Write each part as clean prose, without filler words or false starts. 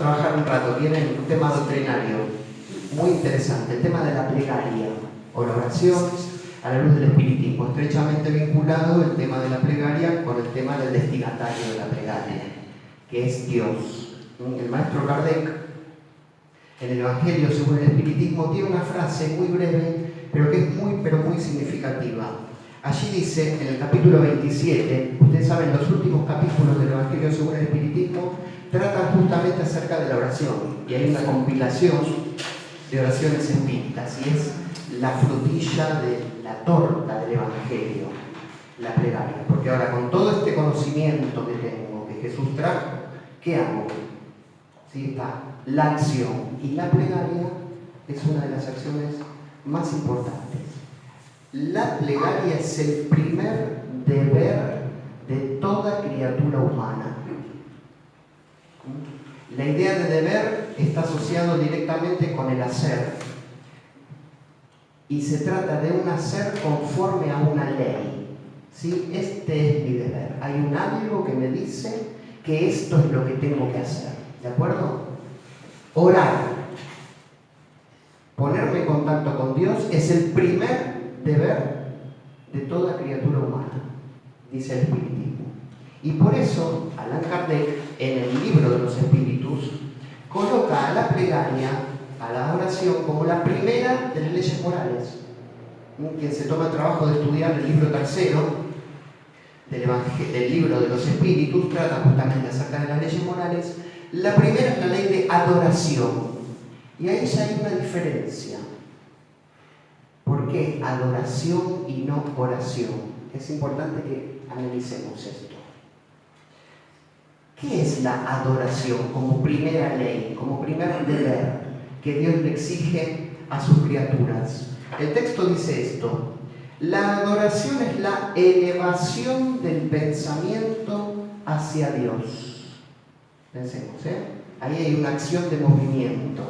trabajar un rato. Viene un tema doctrinario muy interesante, el tema de la plegaria o la oración a la luz del espiritismo, estrechamente vinculado el tema de la plegaria con el tema del destinatario de la plegaria, que es Dios. El maestro Kardec, en el Evangelio según el espiritismo, tiene una frase muy breve, pero que es muy significativa. Allí dice, en el capítulo 27, ustedes saben, los últimos capítulos del Evangelio según el espiritismo tratan justamente acerca de la oración, y hay una compilación de oraciones espíritas, y es la frutilla de la torta del Evangelio, la plegaria. Porque ahora, con todo este conocimiento que tengo, que Jesús trajo, ¿qué hago? ¿Sí? Está la acción, y la plegaria es una de las acciones más importantes. La plegaria es el primer deber de toda criatura humana. La idea de deber está asociado directamente con el hacer. Y se trata de un hacer conforme a una ley. ¿Sí? Este es mi deber. Hay un algo que me dice que esto es lo que tengo que hacer. ¿De acuerdo? Orar, ponerme en contacto con Dios, es el primer deber de toda criatura humana, dice el espiritismo. Y por eso, Allan Kardec, en el libro de los espíritus, coloca a la plegaria, a la oración, como la primera de las leyes morales. Quien se toma el trabajo de estudiar el libro tercero del libro de los espíritus trata justamente acerca de las leyes morales. La primera es la ley de adoración, y ahí ya hay una diferencia. ¿Por qué adoración y no oración? Es importante que analicemos esto. ¿Qué es la adoración como primera ley, como primer deber que Dios le exige a sus criaturas? El texto dice esto: la adoración es la elevación del pensamiento hacia Dios. Pensemos, ahí hay una acción de movimiento.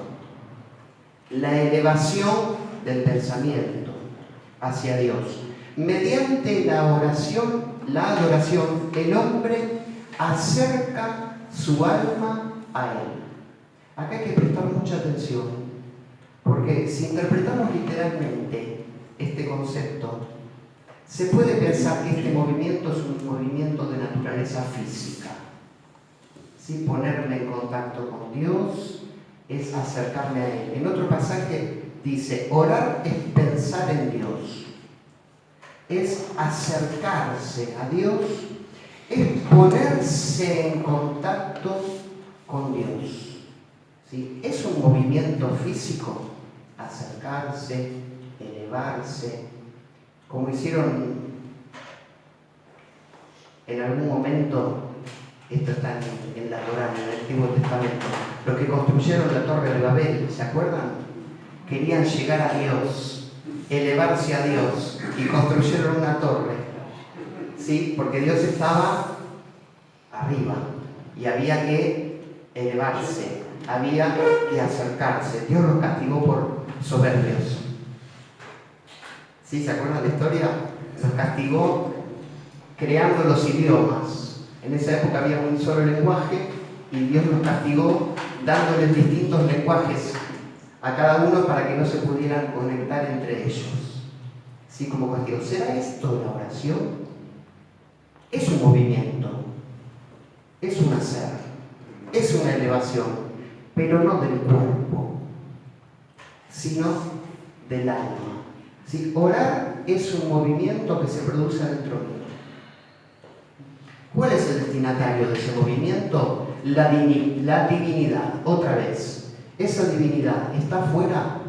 La elevación del pensamiento hacia Dios. Mediante la oración, la adoración, el hombre acerca su alma a Él. Acá hay que prestar mucha atención, porque si interpretamos literalmente este concepto, se puede pensar que este movimiento es un movimiento de naturaleza física. ¿Sí? Ponerme en contacto con Dios es acercarme a Él. En otro pasaje dice, orar es pensar en Dios, es acercarse a Dios, es ponerse en contacto con Dios. ¿Sí? Es un movimiento físico, acercarse, elevarse, como hicieron en algún momento. Esto está en la Torá, en el Antiguo Testamento. Los que construyeron la Torre de Babel, ¿se acuerdan? Querían llegar a Dios, elevarse a Dios, y construyeron una torre. ¿Sí? Porque Dios estaba arriba y había que elevarse, había que acercarse. Dios los castigó por soberbios. ¿Sí? ¿Se acuerdan de la historia? Los castigó creando los idiomas. En esa época había un solo lenguaje y Dios los castigó dándoles distintos lenguajes a cada uno para que no se pudieran conectar entre ellos. ¿Sí? Como castigo. ¿Será esto la oración? Es un movimiento, es un hacer, es una elevación, pero no del cuerpo, sino del alma. ¿Sí? Orar es un movimiento que se produce dentro mío. ¿Cuál es el destinatario de ese movimiento? La divinidad. Otra vez, ¿esa divinidad está fuera?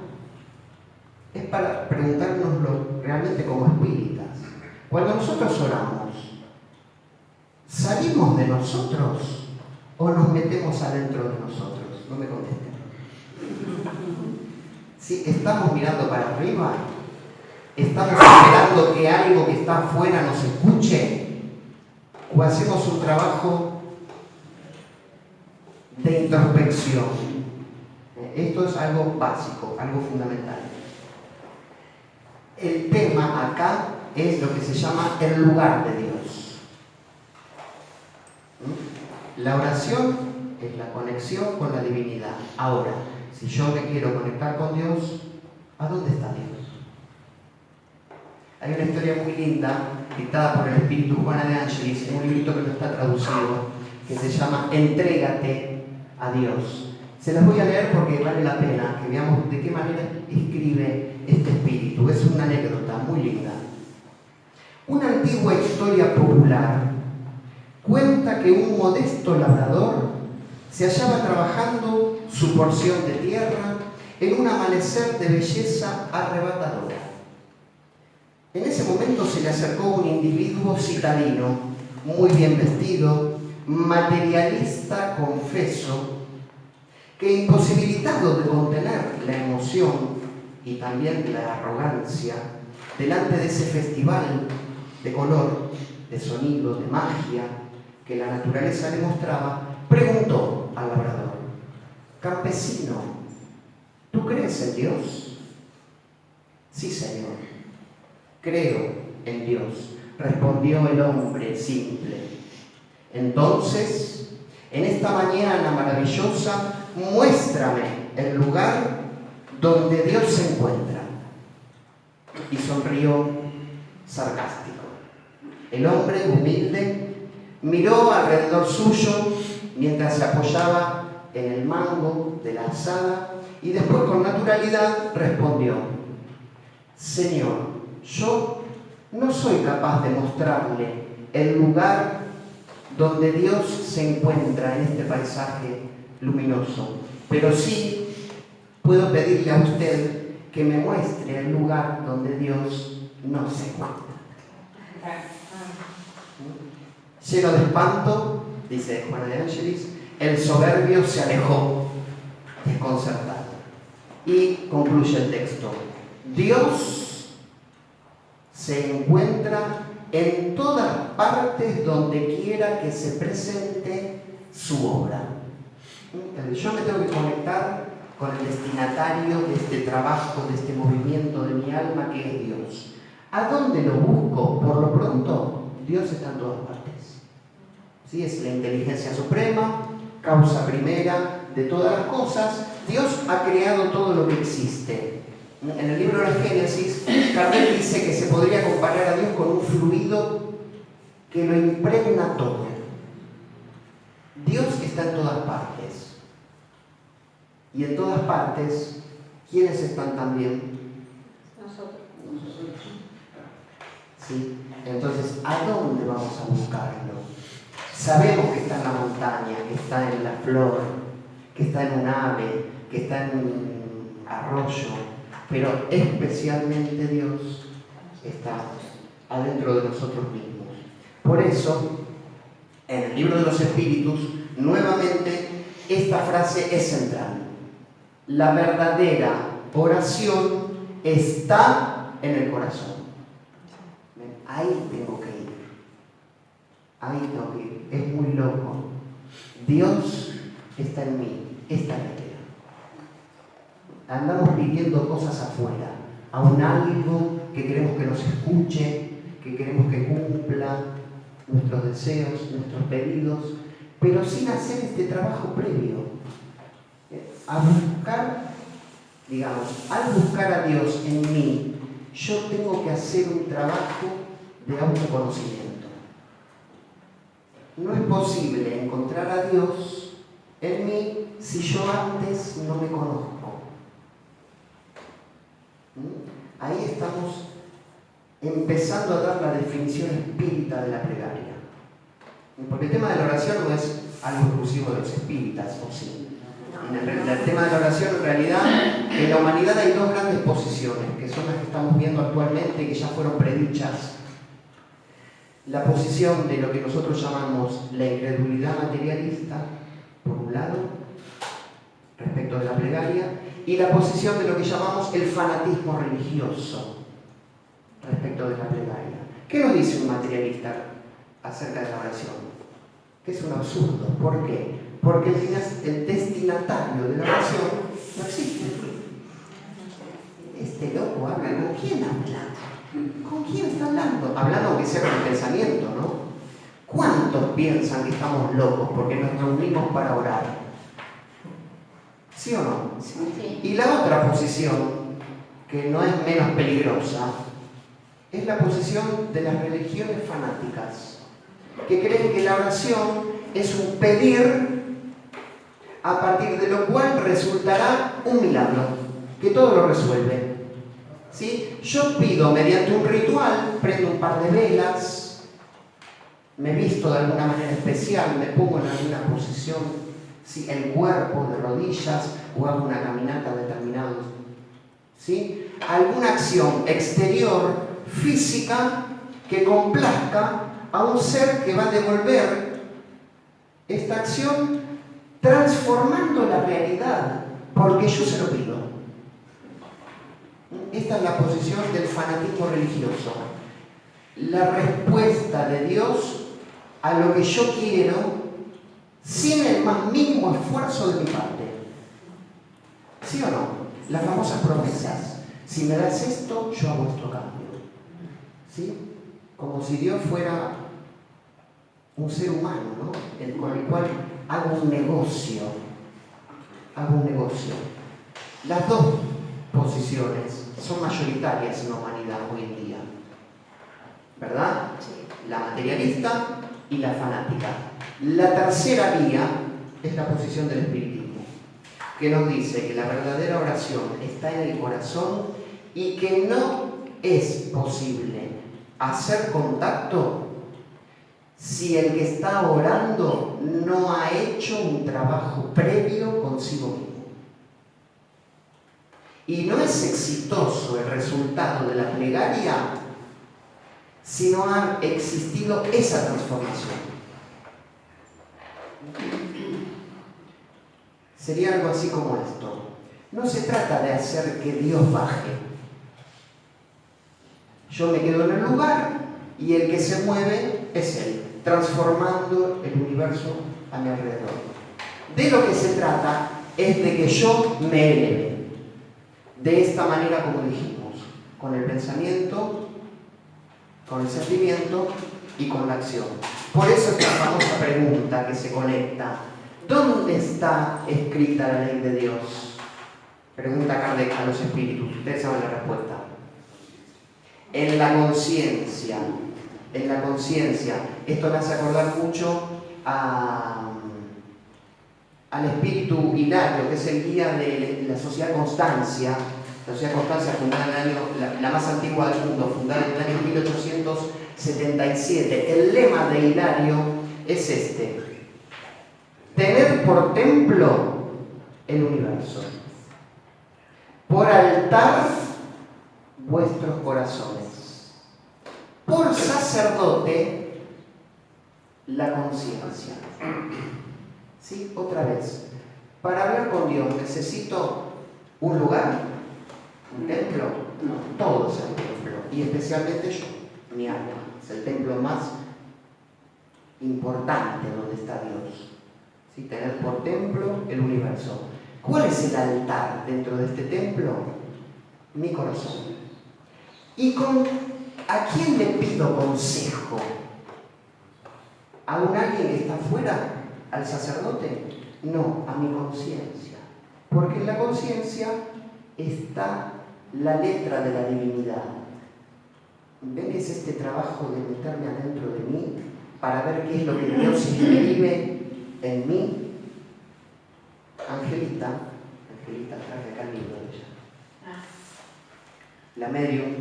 Es para preguntárnoslo realmente como espíritas. Cuando nosotros oramos, ¿salimos de nosotros o nos metemos adentro de nosotros? No me contesten. ¿Sí? ¿Estamos mirando para arriba? ¿Estamos esperando que algo que está afuera nos escuche? ¿O hacemos un trabajo de introspección? Esto es algo básico, algo fundamental. El tema acá es lo que se llama el lugar de Dios. La oración es la conexión con la divinidad. Ahora, si yo me quiero conectar con Dios, ¿a dónde está Dios? Hay una historia muy linda, dictada por el espíritu Juana de Angelis, en un librito que no está traducido, que se llama Entrégate a Dios. Se las voy a leer porque vale la pena que veamos de qué manera escribe este espíritu. Es una anécdota muy linda. Una antigua historia popular cuenta que un modesto labrador se hallaba trabajando su porción de tierra en un amanecer de belleza arrebatadora. En ese momento se le acercó un individuo citadino, muy bien vestido, materialista, confeso, que imposibilitado de contener la emoción y también la arrogancia delante de ese festival de color, de sonido, de magia que la naturaleza le mostraba, preguntó al labrador: campesino, ¿tú crees en Dios? Sí, señor, creo en Dios, respondió el hombre simple. Entonces, en esta mañana maravillosa, muéstrame el lugar donde Dios se encuentra. Y sonrió sarcástico. El hombre humilde miró alrededor suyo mientras se apoyaba en el mango de la azada y después con naturalidad respondió: Señor, yo no soy capaz de mostrarle el lugar donde Dios se encuentra en este paisaje luminoso, pero sí puedo pedirle a usted que me muestre el lugar donde Dios no se encuentra. Lleno de espanto, dice Juana de Angelis, el soberbio se alejó, desconcertado. Y concluye el texto: Dios se encuentra en todas partes donde quiera que se presente su obra. Yo me tengo que conectar con el destinatario de este trabajo, de este movimiento de mi alma, que es Dios. ¿A dónde lo busco? Por lo pronto, Dios está en todas partes. ¿Sí? Es la inteligencia suprema, causa primera de todas las cosas. Dios ha creado todo lo que existe. En el libro de la Génesis, Kardec dice que se podría comparar a Dios con un fluido que lo impregna todo. Dios está en todas partes. Y en todas partes, ¿quiénes están también? Nosotros. ¿Sí? Entonces, ¿a dónde vamos a buscarlo? Sabemos que está en la montaña, que está en la flor, que está en un ave, que está en un arroyo, pero especialmente Dios está adentro de nosotros mismos. Por eso, en el libro de los Espíritus, nuevamente, esta frase es central. La verdadera oración está en el corazón. Ahí tengo que ir. Ahí tengo que ir. Es muy loco. Dios está en mí. Esta es la idea. Andamos pidiendo cosas afuera, a un algo que queremos que nos escuche, que queremos que cumpla nuestros deseos, nuestros pedidos, pero sin hacer este trabajo previo. A buscar, digamos, al buscar a Dios en mí, yo tengo que hacer un trabajo de autoconocimiento. No es posible encontrar a Dios en mí si yo antes no me conozco. Ahí estamos empezando a dar la definición espírita de la plegaria. Porque el tema de la oración no es algo exclusivo de los espíritas, ¿o sí? El tema de la oración, en realidad, en la humanidad hay dos grandes posiciones, que son las que estamos viendo actualmente, que ya fueron predichas. La posición de lo que nosotros llamamos la incredulidad materialista, por un lado, respecto de la plegaria, y la posición de lo que llamamos el fanatismo religioso, respecto de la plegaria. ¿Qué nos dice un materialista acerca de la oración? Que es un absurdo. ¿Por qué? Porque el destinatario de la oración no existe. Este loco habla. ¿Con quién habla? ¿Con quién está hablando? Hablando aunque sea con el pensamiento, ¿no? ¿Cuántos piensan que estamos locos porque nos reunimos para orar. ¿Sí o no? Sí. Y la otra posición, que no es menos peligrosa, es la posición de las religiones fanáticas, que creen que la oración es un pedir a partir de lo cual resultará un milagro, que todo lo resuelve. ¿Sí? Yo pido mediante un ritual, prendo un par de velas, me visto de alguna manera especial, me pongo en alguna posición, ¿sí? El cuerpo de rodillas, o hago una caminata determinada, ¿sí? Alguna acción exterior, física, que complazca a un ser que va a devolver esta acción transformando la realidad, porque yo se lo pido. Esta es la posición del fanatismo religioso. La respuesta de Dios a lo que yo quiero sin el más mínimo esfuerzo de mi parte. ¿Sí o no? Las famosas promesas. Si me das esto, yo hago esto cambio. ¿Sí? Como si Dios fuera un ser humano, ¿no? Con el cual hago un negocio. Hago un negocio. Las dos posiciones son mayoritarias en la humanidad hoy en día. ¿Verdad? Sí. La materialista y la fanática. La tercera vía es la posición del espiritismo, que nos dice que la verdadera oración está en el corazón y que no es posible hacer contacto si el que está orando no ha hecho un trabajo previo consigo mismo. Y no es exitoso el resultado de la plegaria si no ha existido esa transformación. Sería algo así como esto. No se trata de hacer que Dios baje. Yo me quedo en el lugar y el que se mueve es Él, transformando el universo a mi alrededor. De lo que se trata es de que yo me eleve. De esta manera, como dijimos, con el pensamiento, con el sentimiento y con la acción. Por eso esta famosa pregunta que se conecta: ¿dónde está escrita la ley de Dios? Pregunta Kardec a los espíritus. Ustedes saben la respuesta. En la conciencia. En la conciencia. Esto me hace acordar mucho al espíritu Hilario, que es el guía de la Sociedad Constancia. La Sociedad Constancia, fundada en el año, la más antigua del mundo, fundada en el año 1877. El lema de Hilario es este: tener por templo el universo, por altar vuestros corazones, por sacerdote la conciencia. ¿Sí? Otra vez, para hablar con Dios necesito un lugar, un templo. No, todo es el templo, y especialmente yo, mi alma, es el templo más importante donde está Dios. ¿Sí? Tener por templo el universo. ¿Cuál es el altar dentro de este templo? Mi corazón. ¿Y a quién le pido consejo? ¿A alguien que está afuera? ¿Al sacerdote? No, a mi conciencia. Porque en la conciencia está la letra de la divinidad. ¿Ven que es este trabajo de meterme adentro de mí para ver qué es lo que Dios escribe en mí? Angelita, traje acá el libro de ella. La medium,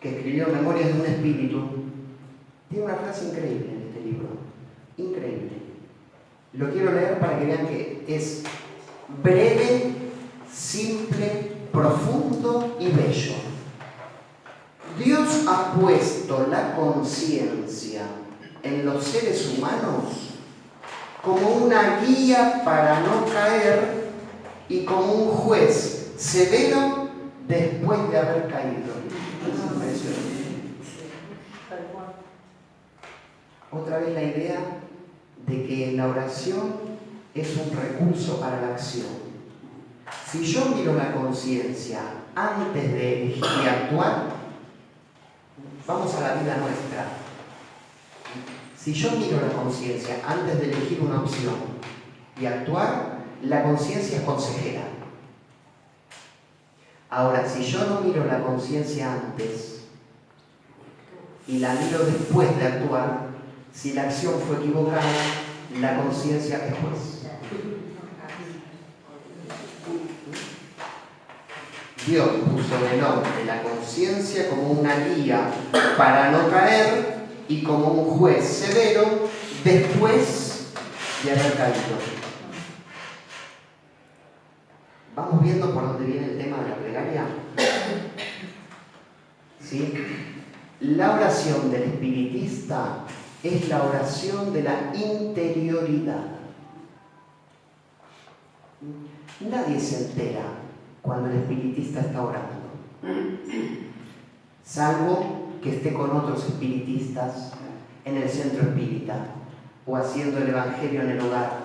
que escribió Memorias de un espíritu, tiene una frase increíble en este libro. Increíble. Lo quiero leer para que vean que es breve, simple, profundo y bello. Dios ha puesto la conciencia en los seres humanos como una guía para no caer y como un juez severo después de haber caído. Es impresionante. Otra vez la idea de que la oración es un recurso para la acción. Si yo miro la conciencia antes de elegir y actuar, vamos a la vida nuestra. Si yo miro la conciencia antes de elegir una opción y actuar, la conciencia es consejera. Ahora, si yo no miro la conciencia antes y la miro después de actuar, si la acción fue equivocada, la conciencia es juez. Dios puso el nombre, la conciencia, como una guía para no caer y como un juez severo después de haber caído. ¿Vamos viendo por dónde viene el tema de la plegaria? ¿Sí? La oración del espiritista es la oración de la interioridad. Nadie se entera cuando el espiritista está orando, salvo que esté con otros espiritistas en el centro espírita o haciendo el evangelio en el hogar,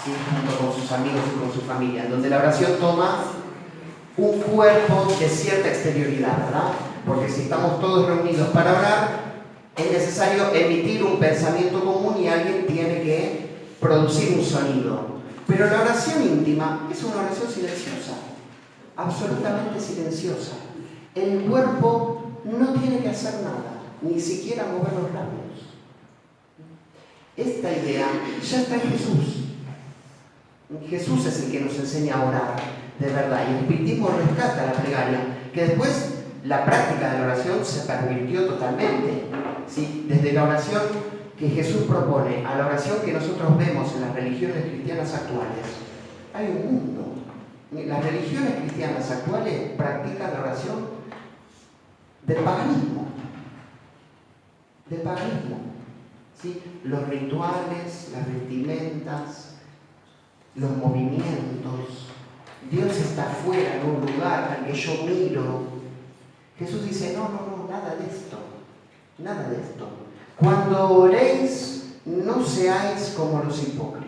¿sí? Junto con sus amigos y con su familia, en donde la oración toma un cuerpo de cierta exterioridad, ¿verdad? Porque si estamos todos reunidos para orar, es necesario emitir un pensamiento común y alguien tiene que producir un sonido. Pero la oración íntima es una oración silenciosa, absolutamente silenciosa. El cuerpo no tiene que hacer nada, ni siquiera mover los labios. Esta idea ya está en Jesús. Jesús es el que nos enseña a orar de verdad, y el espiritismo rescata la plegaria, que después la práctica de la oración se pervirtió totalmente. ¿Sí? Desde la oración que Jesús propone a la oración que nosotros vemos en las religiones cristianas actuales, hay un mundo. Las religiones cristianas actuales practican la oración del paganismo. Del paganismo. ¿Sí? Los rituales, las vestimentas, los movimientos. Dios está fuera en un lugar al que yo miro. Jesús dice, no, nada de esto. Nada de esto. Cuando oréis, no seáis como los hipócritas,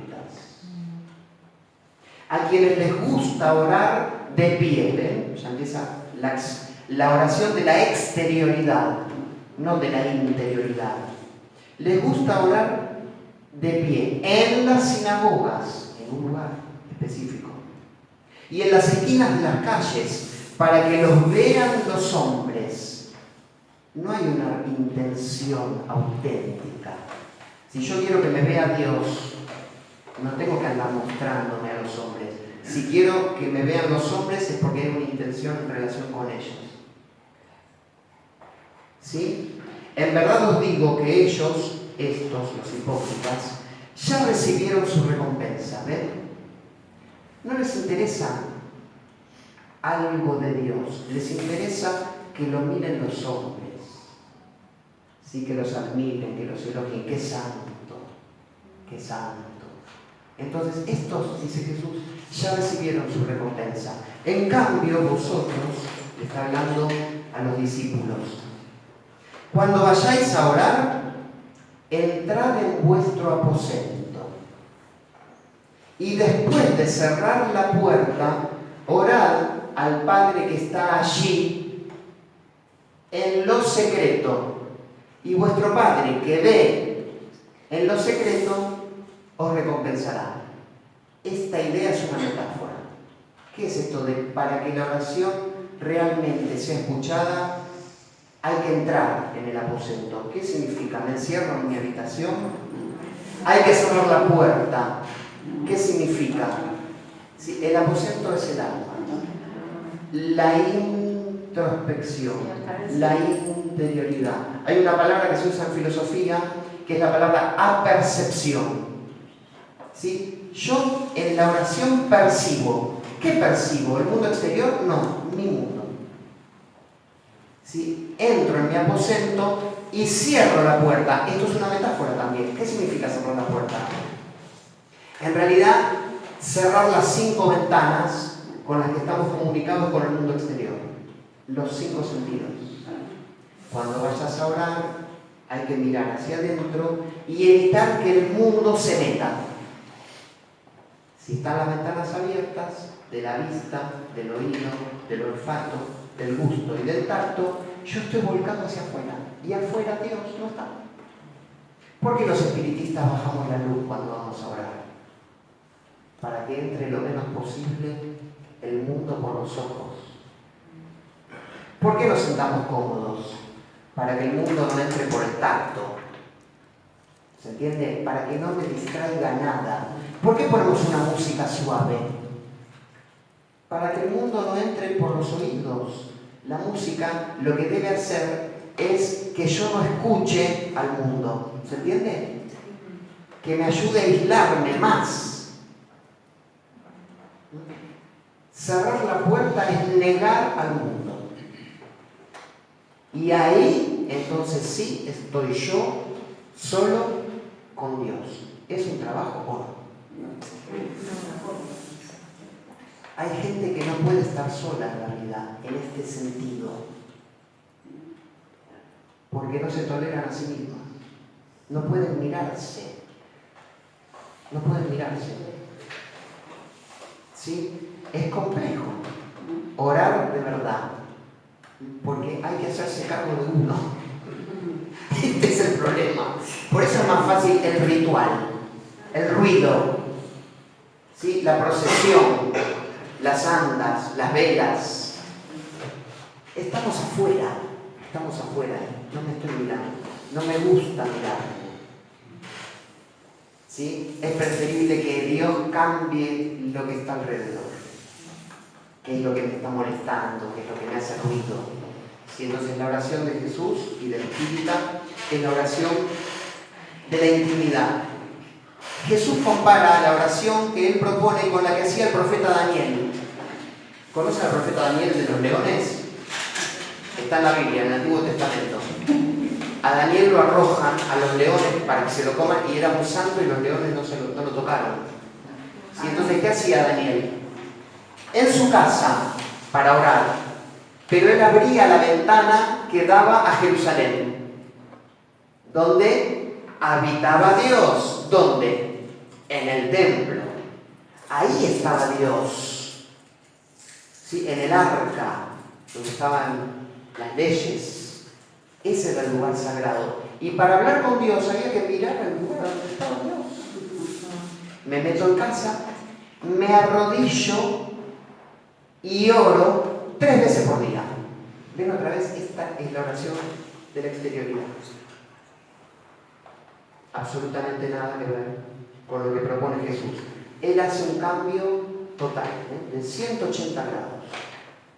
a quienes les gusta orar de pie. ¿Ven? Ya empieza la oración de la exterioridad, no de la interioridad. Les gusta orar de pie en las sinagogas, en un lugar específico, y en las esquinas de las calles, para que los vean los hombres. No hay una intención auténtica. Si yo quiero que me vea Dios, no tengo que andar mostrándome a los hombres. Si quiero que me vean los hombres es porque hay una intención en relación con ellos. ¿Sí? En verdad os digo que ellos, estos, los hipócritas, ya recibieron su recompensa. ¿Ven? No les interesa algo de Dios, les interesa que lo miren los hombres. Sí, que los admiren, que los elogien. ¡Qué santo! ¡Qué santo! Entonces, estos, dice Jesús, ya recibieron su recompensa. En cambio, vosotros, le está hablando a los discípulos, cuando vayáis a orar, entrad en vuestro aposento y después de cerrar la puerta, orad al Padre que está allí en lo secreto. Y vuestro Padre que ve en lo secreto os recompensará. Esta idea es una metáfora. ¿Qué es esto de para que la oración realmente sea escuchada hay que entrar en el aposento? ¿Qué significa? ¿Me encierro en mi habitación? Hay que cerrar la puerta. ¿Qué significa? Sí, el aposento es el alma. La introspección, la interioridad. Hay una palabra que se usa en filosofía que es la palabra apercepción. ¿Sí? Yo en la oración percibo. ¿Qué percibo? ¿El mundo exterior? No, mi mundo. ¿Sí? Entro en mi aposento y cierro la puerta. Esto es una metáfora también. ¿Qué significa cerrar la puerta? En realidad, cerrar las 5 ventanas con las que estamos comunicados con el mundo exterior. Los 5 sentidos. Cuando vayas a orar, hay que mirar hacia adentro y evitar que el mundo se meta. Si están las ventanas abiertas, de la vista, del oído, del olfato, del gusto y del tacto, yo estoy volcado hacia afuera. Y afuera Dios no está. ¿Por qué los espiritistas bajamos la luz cuando vamos a orar? Para que entre lo menos posible el mundo por los ojos. ¿Por qué nos sentamos cómodos? Para que el mundo no entre por el tacto. ¿Se entiende? Para que no me distraiga nada. ¿Por qué ponemos una música suave? Para que el mundo no entre por los oídos. La música lo que debe hacer es que yo no escuche al mundo. ¿Se entiende? Que me ayude a aislarme más. Cerrar la puerta es negar al mundo. Y ahí, entonces sí, estoy yo solo con Dios. ¿Es un trabajo o no? Hay gente que no puede estar sola en la vida, en este sentido, porque no se toleran a sí mismas. No pueden mirarse. No pueden mirarse. ¿Sí? Es complejo orar de verdad, porque hay que hacerse cargo de uno. Este es el problema. Por eso es más fácil el ritual, el ruido, ¿sí? La procesión, las andas, las velas. Estamos afuera, no me estoy mirando, no me gusta mirarme. ¿Sí? Es preferible que Dios cambie lo que está alrededor, qué es lo que me está molestando, qué es lo que me hace ruido. ¿Sí? Entonces la oración de Jesús y del Espírita es la oración de la intimidad. Jesús compara la oración que él propone con la que hacía el profeta Daniel. ¿Conocen al profeta Daniel de los leones? Está en la Biblia, en el Antiguo Testamento. A Daniel lo arrojan a los leones para que se lo coman y era muy santo y los leones no lo tocaron. ¿Sí? Entonces, ¿qué hacía Daniel? En su casa, para orar, pero él abría la ventana que daba a Jerusalén, donde habitaba Dios. ¿Dónde? En el templo. Ahí estaba Dios. ¿Sí? En el arca, donde estaban las leyes. Ese era el lugar sagrado. Y para hablar con Dios había que mirar al lugar donde estaba Dios. Me meto en casa, me arrodillo y oro 3 veces por día. Ven otra vez, esta es la oración de la exterioridad. Absolutamente nada que ver con lo que propone Jesús. Él hace un cambio total, de 180 grados.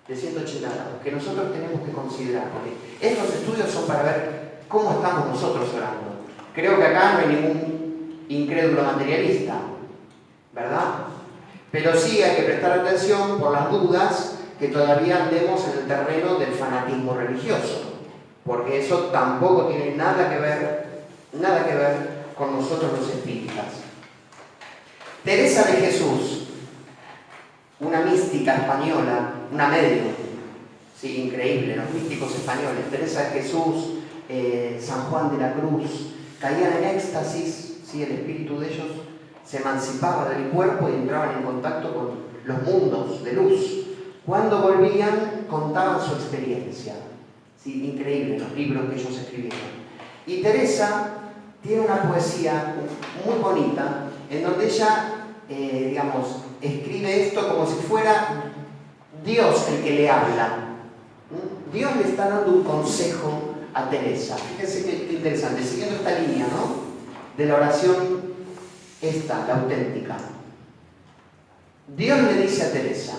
De 180 grados, que nosotros tenemos que considerar, porque estos estudios son para ver cómo estamos nosotros orando. Creo que acá no hay ningún incrédulo materialista, ¿verdad? Pero sí hay que prestar atención por las dudas que todavía andemos en el terreno del fanatismo religioso, porque eso tampoco tiene nada que ver con nosotros los espíritas. Teresa de Jesús, una mística española, una medium, sí, increíble, los místicos españoles, Teresa de Jesús, San Juan de la Cruz, caían en éxtasis, sí, el espíritu de ellos se emancipaba del cuerpo y entraban en contacto con los mundos de luz. Cuando volvían, contaban su experiencia, sí, increíble, los libros que ellos escribieron. Y Teresa tiene una poesía muy bonita, en donde ella, escribe esto como si fuera Dios el que le habla. Dios le está dando un consejo a Teresa. Fíjense qué interesante, siguiendo esta línea, ¿no? De la oración esta, la auténtica. Dios le dice a Teresa: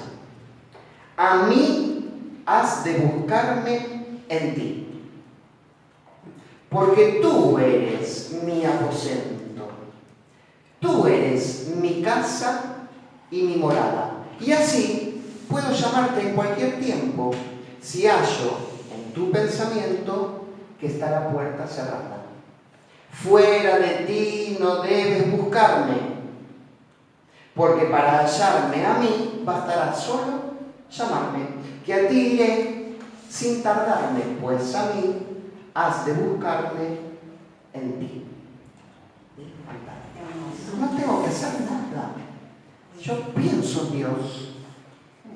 a mí has de buscarme en ti, porque tú eres mi aposento, tú eres mi casa y mi morada. Y así puedo llamarte en cualquier tiempo si hallo en tu pensamiento que está la puerta cerrada. Fuera de ti no debes buscarme, porque para hallarme a mí bastará solo llamarme, que a ti iré sin tardarme, pues a mí has de buscarme en ti. No tengo que hacer nada. Yo pienso en Dios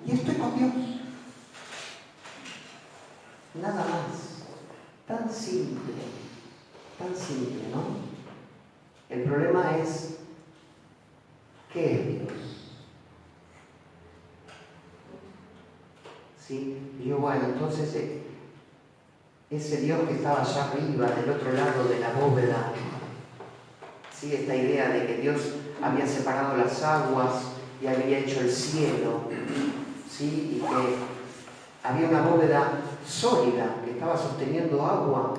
y estoy con Dios. Nada más. Tan simple, ¿no? El problema es, ¿qué es Dios? ¿Sí? Y yo, bueno, entonces ese Dios que estaba allá arriba, del otro lado de la bóveda, ¿sí? Esta idea de que Dios había separado las aguas y había hecho el cielo, ¿sí? Y que había una bóveda sólida que estaba sosteniendo agua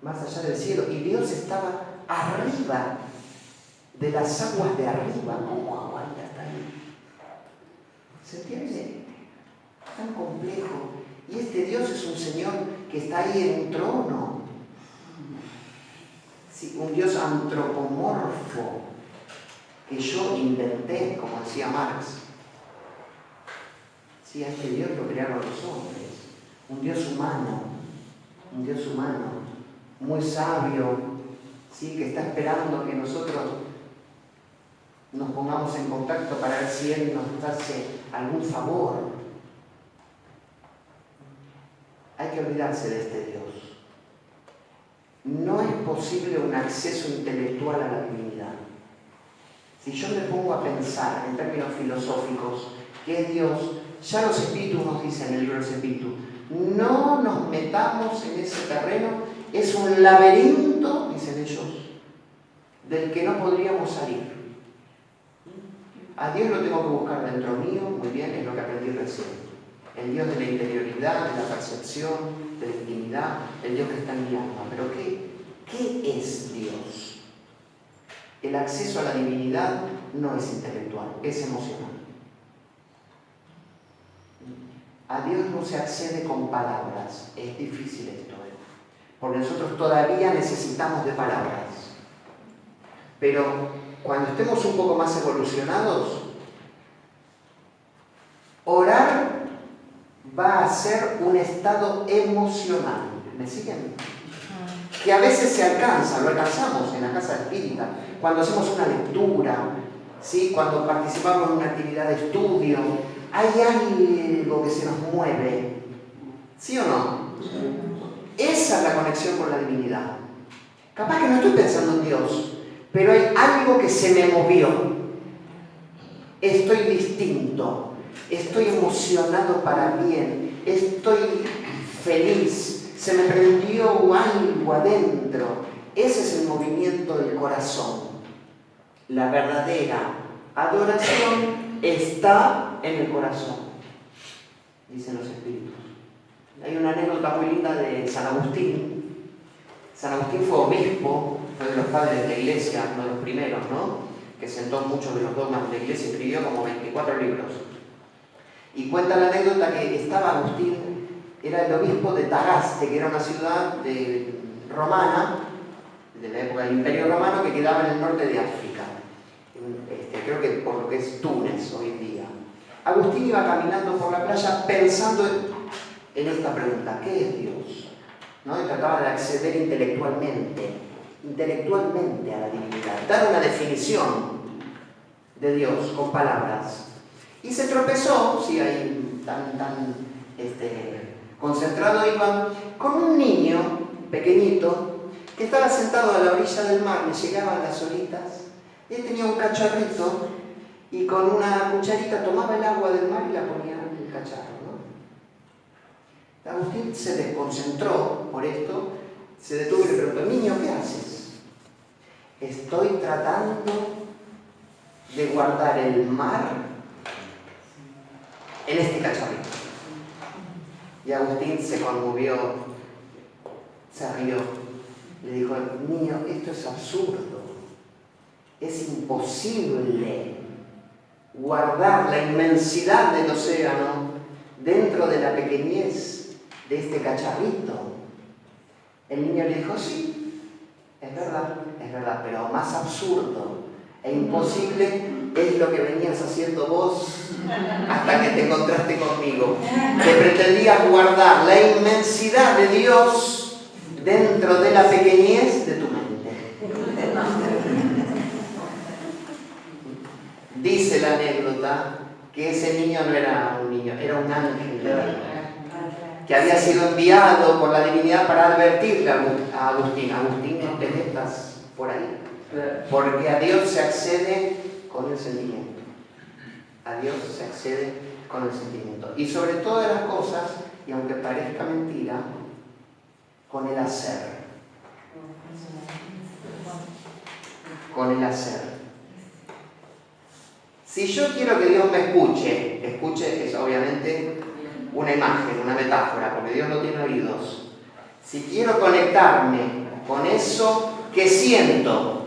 más allá del cielo, y Dios estaba arriba de las aguas de arriba. ¿Cómo aguanta hasta ahí? ¿Se entiende? Tan complejo. Y este Dios es un Señor que está ahí en un trono. Sí, un Dios antropomorfo que yo inventé, como decía Marx. Sí, a este Dios lo crearon los hombres. Un Dios humano, muy sabio, ¿sí? Que está esperando que nosotros nos pongamos en contacto para ver si Él nos hace algún favor. Hay que olvidarse de este Dios. No es posible un acceso intelectual a la divinidad. Si yo me pongo a pensar en términos filosóficos qué es Dios, ya los espíritus nos dicen en el libro de los espíritus, no nos metamos en ese terreno, es un laberinto, dicen ellos, del que no podríamos salir. A Dios lo tengo que buscar dentro mío, muy bien, es lo que aprendí recién. El Dios de la interioridad, de la percepción, de la intimidad, el Dios que está en mi alma. Pero ¿qué es Dios? El acceso a la divinidad no es intelectual, es emocional. A Dios no se accede con palabras, es difícil esto, porque nosotros todavía necesitamos de palabras. Pero cuando estemos un poco más evolucionados, orar va a ser un estado emocional. ¿Me siguen? Que a veces se alcanza, lo alcanzamos en la casa espírita, cuando hacemos una lectura, ¿sí? Cuando participamos en una actividad de estudio, hay algo que se nos mueve. ¿Sí o no? Esa es la conexión con la divinidad. Capaz que no estoy pensando en Dios, pero hay algo que se me movió. Estoy distinto. Estoy emocionado para bien, estoy feliz, se me prendió algo adentro. Ese es el movimiento del corazón. La verdadera adoración está en el corazón, dicen los espíritus. Hay una anécdota muy linda de San Agustín. San Agustín fue obispo, fue de los padres de la iglesia, uno de los primeros, ¿no? Que sentó muchos de los dogmas de la iglesia y escribió como 24 libros. Y cuenta la anécdota que estaba Agustín, era el obispo de Tagaste, que era una ciudad romana, de la época del Imperio Romano, que quedaba en el norte de África. Creo que por lo que es Túnez hoy en día. Agustín iba caminando por la playa pensando en esta pregunta: ¿qué es Dios? ¿No? Y trataba de acceder intelectualmente a la divinidad, dar una definición de Dios con palabras. Y se tropezó, sí, ahí tan concentrado iba, con un niño pequeñito que estaba sentado a la orilla del mar, le llegaban las olitas, y él tenía un cacharrito y con una cucharita tomaba el agua del mar y la ponía en el cacharro, ¿no? Agustín se desconcentró por esto, se detuvo y le preguntó: niño, ¿qué haces? Estoy tratando de guardar el mar en este cacharrito. Y Agustín se conmovió, se rió, le dijo: niño, esto es absurdo, es imposible guardar la inmensidad del océano dentro de la pequeñez de este cacharrito. El niño le dijo: sí, es verdad, pero más absurdo e imposible es lo que venías haciendo vos hasta que te encontraste conmigo, que pretendías guardar la inmensidad de Dios dentro de la pequeñez de tu mente. Dice la anécdota que ese niño no era un niño, era un ángel de Dios, que había sido enviado por la divinidad para advertirle a Agustín: Agustín, no te metas por ahí, Porque a Dios se accede con el sentimiento. A Dios se accede con el sentimiento. Y sobre todas las cosas, y aunque parezca mentira, con el hacer. Con el hacer. Si yo quiero que Dios me escuche es obviamente una imagen, una metáfora, porque Dios no tiene oídos. Si quiero conectarme con eso que siento,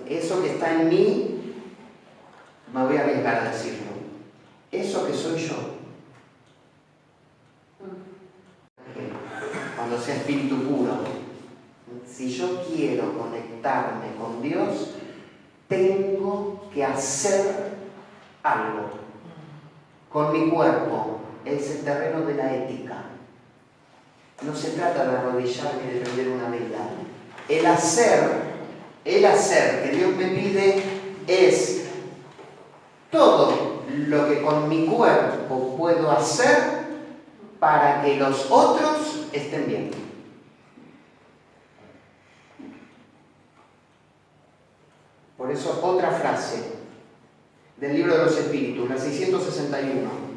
eso que está en mí, me voy a arriesgar a decirlo. Eso que soy yo. Cuando sea espíritu puro. Si yo quiero conectarme con Dios, tengo que hacer algo con mi cuerpo. Es el terreno de la ética. No se trata de arrodillarme y de prender una vela. El hacer que Dios me pide es todo lo que con mi cuerpo puedo hacer para que los otros estén bien. Por eso otra frase del Libro de los Espíritus, la 661.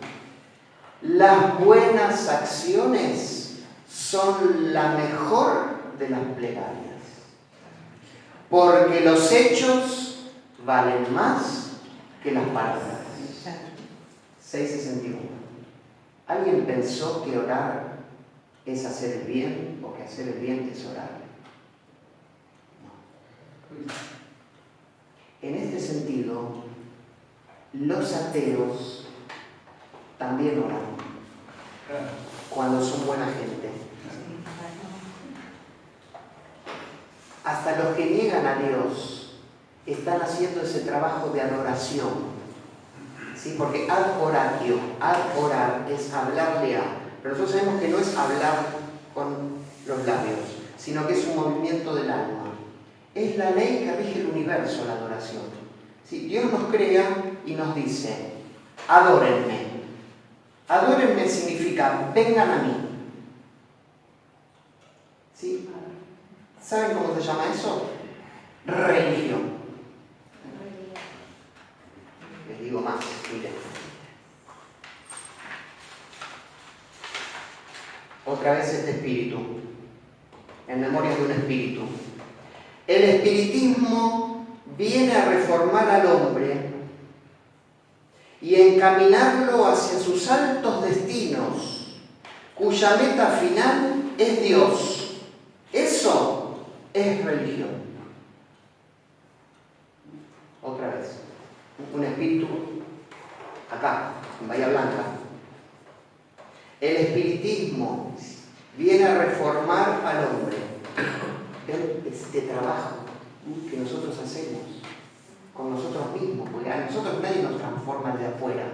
Las buenas acciones son la mejor de las plegarias, porque los hechos valen más que las palabras. 661. ¿Alguien pensó que orar es hacer el bien o que hacer el bien es orar? No. En este sentido, los ateos también oran cuando son buena gente. Hasta los que niegan a Dios están haciendo ese trabajo de adoración. ¿Sí? Porque ad orar es hablarle a. Pero nosotros sabemos que no es hablar con los labios, sino que es un movimiento del alma. Es la ley que rige el universo, la adoración. ¿Sí? Dios nos crea y nos dice, adórenme. Adórenme significa, vengan a mí. ¿Sí? ¿Saben cómo se llama eso? Religión. Les digo más, miren. Otra vez este espíritu, en memoria de un espíritu. El espiritismo viene a reformar al hombre y encaminarlo hacia sus altos destinos, cuya meta final es Dios. Eso es religión. Otra vez, un espíritu acá, en Bahía Blanca. El espiritismo viene a reformar al hombre. Este trabajo que nosotros hacemos con nosotros mismos, porque a nosotros nadie nos transforma de afuera.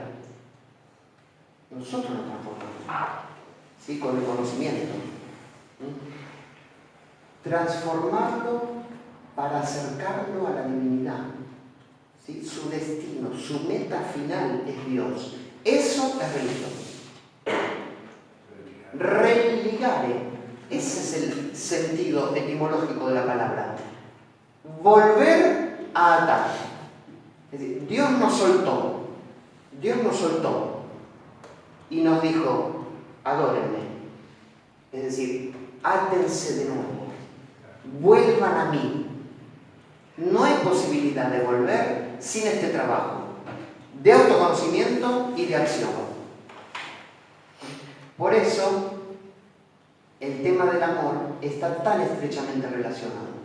Nosotros nos transformamos, ¿sí? Con el conocimiento. Transformarlo para acercarlo a la divinidad. ¿Sí? Su destino, su meta final es Dios. Eso es religión. Religare. Ese es el sentido etimológico de la palabra. Volver a atar. Es decir, Dios nos soltó y nos dijo, adórenme. Es decir, átense de nuevo, vuelvan a mí. No hay posibilidad de volver sin este trabajo de autoconocimiento y de acción. Por eso, el tema del amor está tan estrechamente relacionado.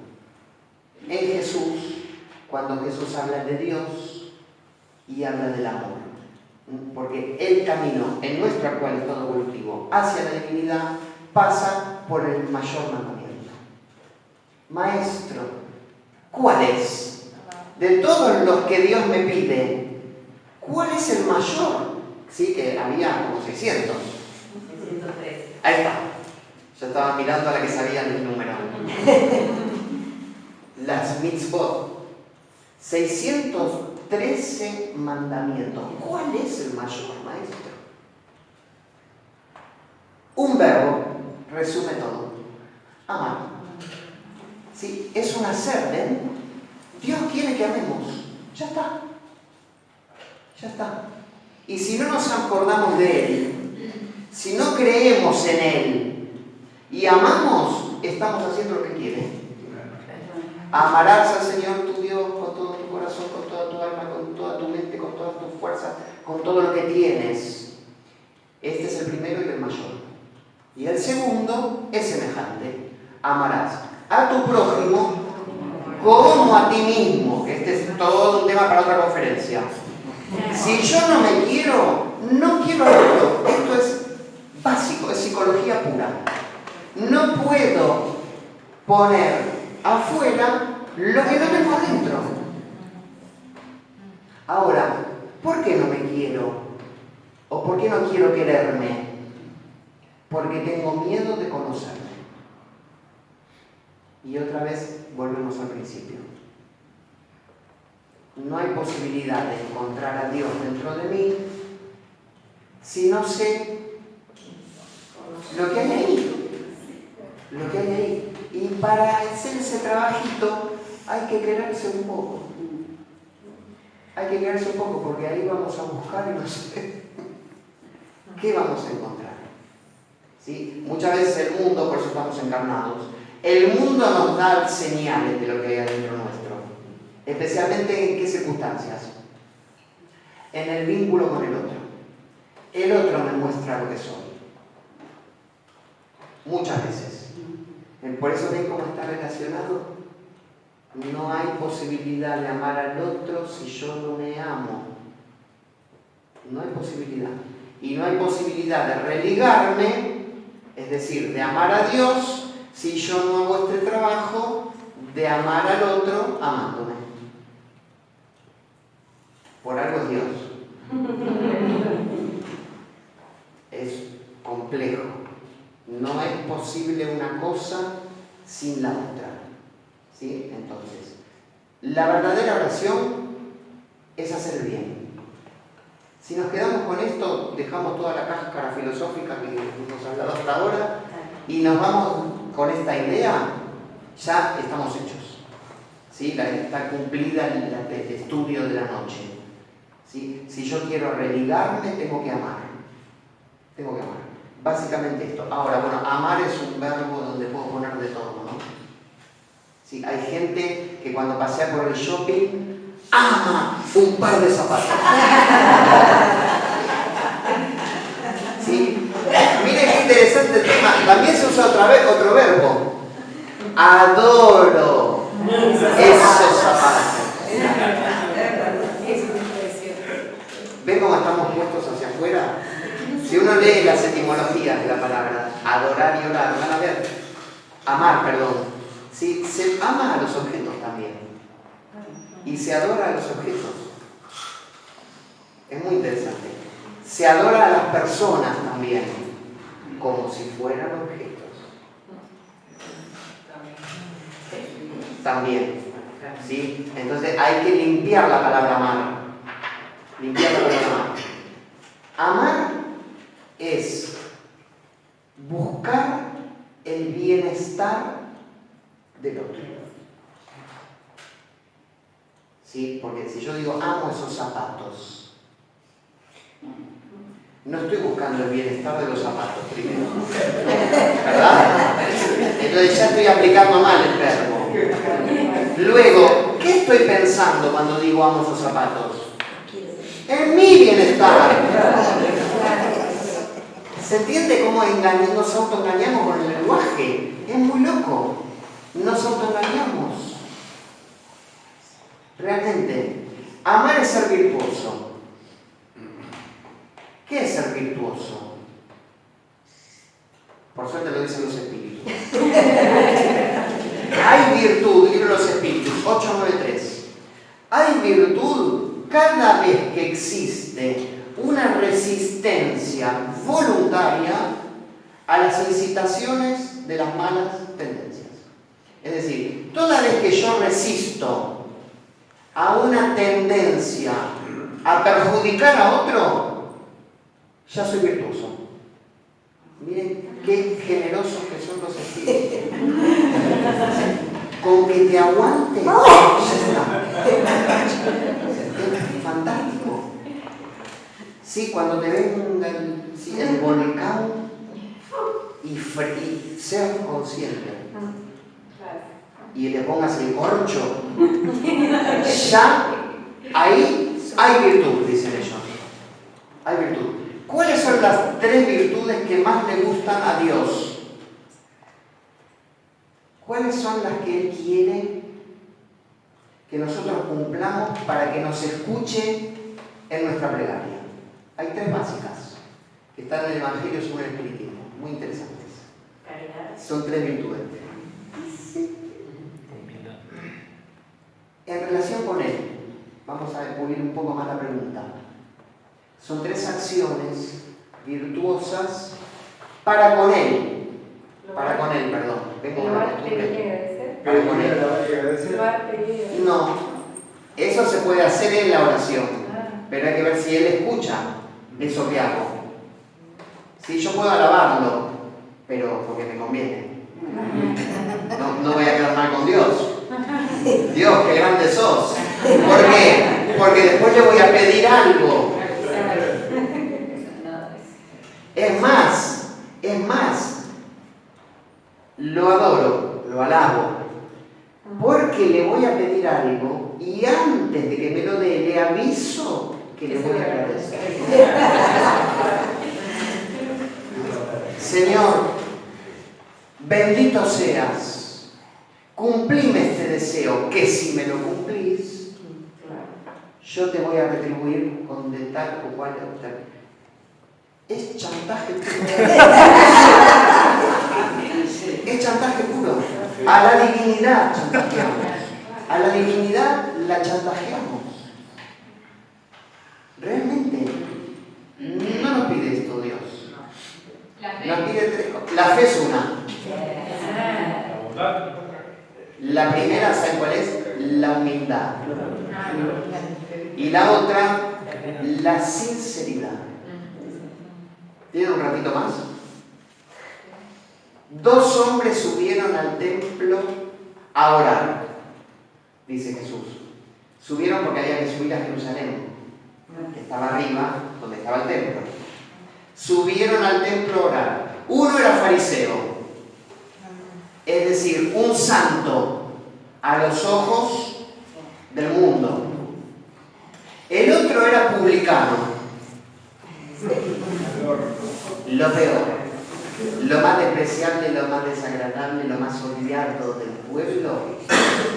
En Jesús, cuando Jesús habla de Dios y habla del amor, porque el camino en nuestro actual estado evolutivo hacia la divinidad pasa por el mayor mandamiento. Maestro, ¿cuál es? De todos los que Dios me pide, ¿cuál es el mayor? Sí, que había como 600. 603. Ahí está. Yo estaba mirando a la que sabía el número. Las mitzvot. 613 mandamientos. ¿Cuál es el mayor, maestro? Un verbo resume todo. Amar. Sí, es un hacer, ¿ven? Dios quiere que amemos. Ya está. Ya está. Y si no nos acordamos de Él, si no creemos en Él y amamos, estamos haciendo lo que quiere. Amarás al Señor tu Dios con todo tu corazón, con toda tu alma, con toda tu mente, con todas tus fuerzas, con todo lo que tienes. Este es el primero y el mayor. Y el segundo es semejante. Amarás a tu prójimo como a ti mismo. Este es todo un tema para otra conferencia. Si yo no me quiero, no quiero al otro. Esto es básico, es psicología pura. No puedo poner afuera lo que no tengo adentro. Ahora, ¿por qué no me quiero? ¿O por qué no quiero quererme? Porque tengo miedo de conocerme. Y otra vez volvemos al principio. No hay posibilidad de encontrar a Dios dentro de mí si no sé lo que hay ahí. Lo que hay ahí. Y para hacer ese trabajito hay que quererse un poco. Hay que quererse un poco porque ahí vamos a buscar y no sé qué vamos a encontrar. ¿Sí? Muchas veces el mundo, por eso estamos encarnados, el mundo nos da señales de lo que hay adentro nuestro. Especialmente en qué circunstancias. En el vínculo con el otro. El otro me muestra lo que soy. Muchas veces. Por eso ven cómo está relacionado. No hay posibilidad de amar al otro si yo no me amo. No hay posibilidad. Y no hay posibilidad de religarme, es decir, de amar a Dios, si yo no hago este trabajo de amar al otro amándome. Por algo es Dios. Es complejo. No es posible una cosa sin la otra. ¿Sí? Entonces, la verdadera oración es hacer el bien. Si nos quedamos con esto, dejamos toda la cáscara filosófica que hemos hablado hasta ahora y nos vamos con esta idea, ya estamos hechos. ¿Sí? Está cumplida el estudio de la noche. ¿Sí? Si yo quiero religarme, tengo que amar. Tengo que amar. Básicamente esto. Ahora, bueno, amar es un verbo donde puedo poner de todo, ¿no? Sí, hay gente que cuando pasea por el shopping ama un par de zapatos. ¿Sí? Mire qué interesante el tema. También se usa otro verbo. Adoro esos zapatos. ¿Ven cómo estamos puestos hacia afuera? Si uno lee las etimologías de la palabra adorar y orar, van a ver, amar, perdón. ¿Sí? Se ama a los objetos también. Y se adora a los objetos. Es muy interesante. Se adora a las personas también, como si fueran objetos. También. ¿Sí? Entonces hay que limpiar la palabra amar. Limpiar la palabra amar. Amar es buscar el bienestar del otro. ¿Sí? Porque si yo digo amo esos zapatos, no estoy buscando el bienestar de los zapatos primero. ¿Verdad? Entonces ya estoy aplicando mal el verbo. Luego, ¿qué estoy pensando cuando digo amo esos zapatos? En mi bienestar. ¿Se entiende cómo nos autoengañamos con el lenguaje? Es muy loco. Nos autoengañamos. Realmente, amar es ser virtuoso. ¿Qué es ser virtuoso? Por suerte lo dicen los espíritus. Hay virtud, libro de los espíritus, 893. Hay virtud cada vez que existe una resistencia voluntaria a las incitaciones de las malas tendencias. Es decir, toda vez que yo resisto a una tendencia a perjudicar a otro, ya soy virtuoso. Miren qué generosos que son los espíritus. Con que te aguantes, ya está. Es fantástico. Sí, cuando te venga el volcán y seas consciente y le pongas el corcho, ya ahí hay virtud, dicen ellos. Hay virtud. ¿Cuáles son las 3 virtudes que más le gustan a Dios? ¿Cuáles son las que Él quiere que nosotros cumplamos para que nos escuche en nuestra plegaria? Hay 3 básicas que están en el Evangelio según el Espiritismo, muy interesantes. Son 3 virtudes. En relación con Él, vamos a pulir un poco más la pregunta. Son 3 acciones virtuosas para con Él. Para con Él, perdón. Vengo con la costumbre. Para con Él. No, eso se puede hacer en la oración, pero hay que ver si Él escucha eso que hago. Si yo puedo alabarlo, pero porque me conviene. No voy a quedar mal con Dios. Dios, qué grande sos. ¿Por qué? Porque después le voy a pedir algo. Es más, lo adoro, lo alabo, porque le voy a pedir algo y antes de que me lo dé, le aviso que le voy a agradecer. Señor, bendito seas, cumplime este deseo, que si me lo cumplís, yo te voy a retribuir con de tal o cual otra. Es chantaje puro. Es chantaje puro. A la divinidad chantajeamos. A la divinidad la chantajeamos. Realmente no nos pide esto Dios. Nos pide 3 cosas. La fe es una. La primera, ¿saben cuál es? La humildad. Y la otra, la sinceridad. ¿Tienen un ratito más? 2 hombres subieron al templo a orar, dice Jesús. Subieron porque había que subir a Jerusalén, que estaba arriba, donde estaba el templo. Subieron al templo a orar. Uno era fariseo, es decir, un santo a los ojos del mundo. El otro era publicano. Lo peor, lo más despreciable, lo más desagradable, lo más odiado del pueblo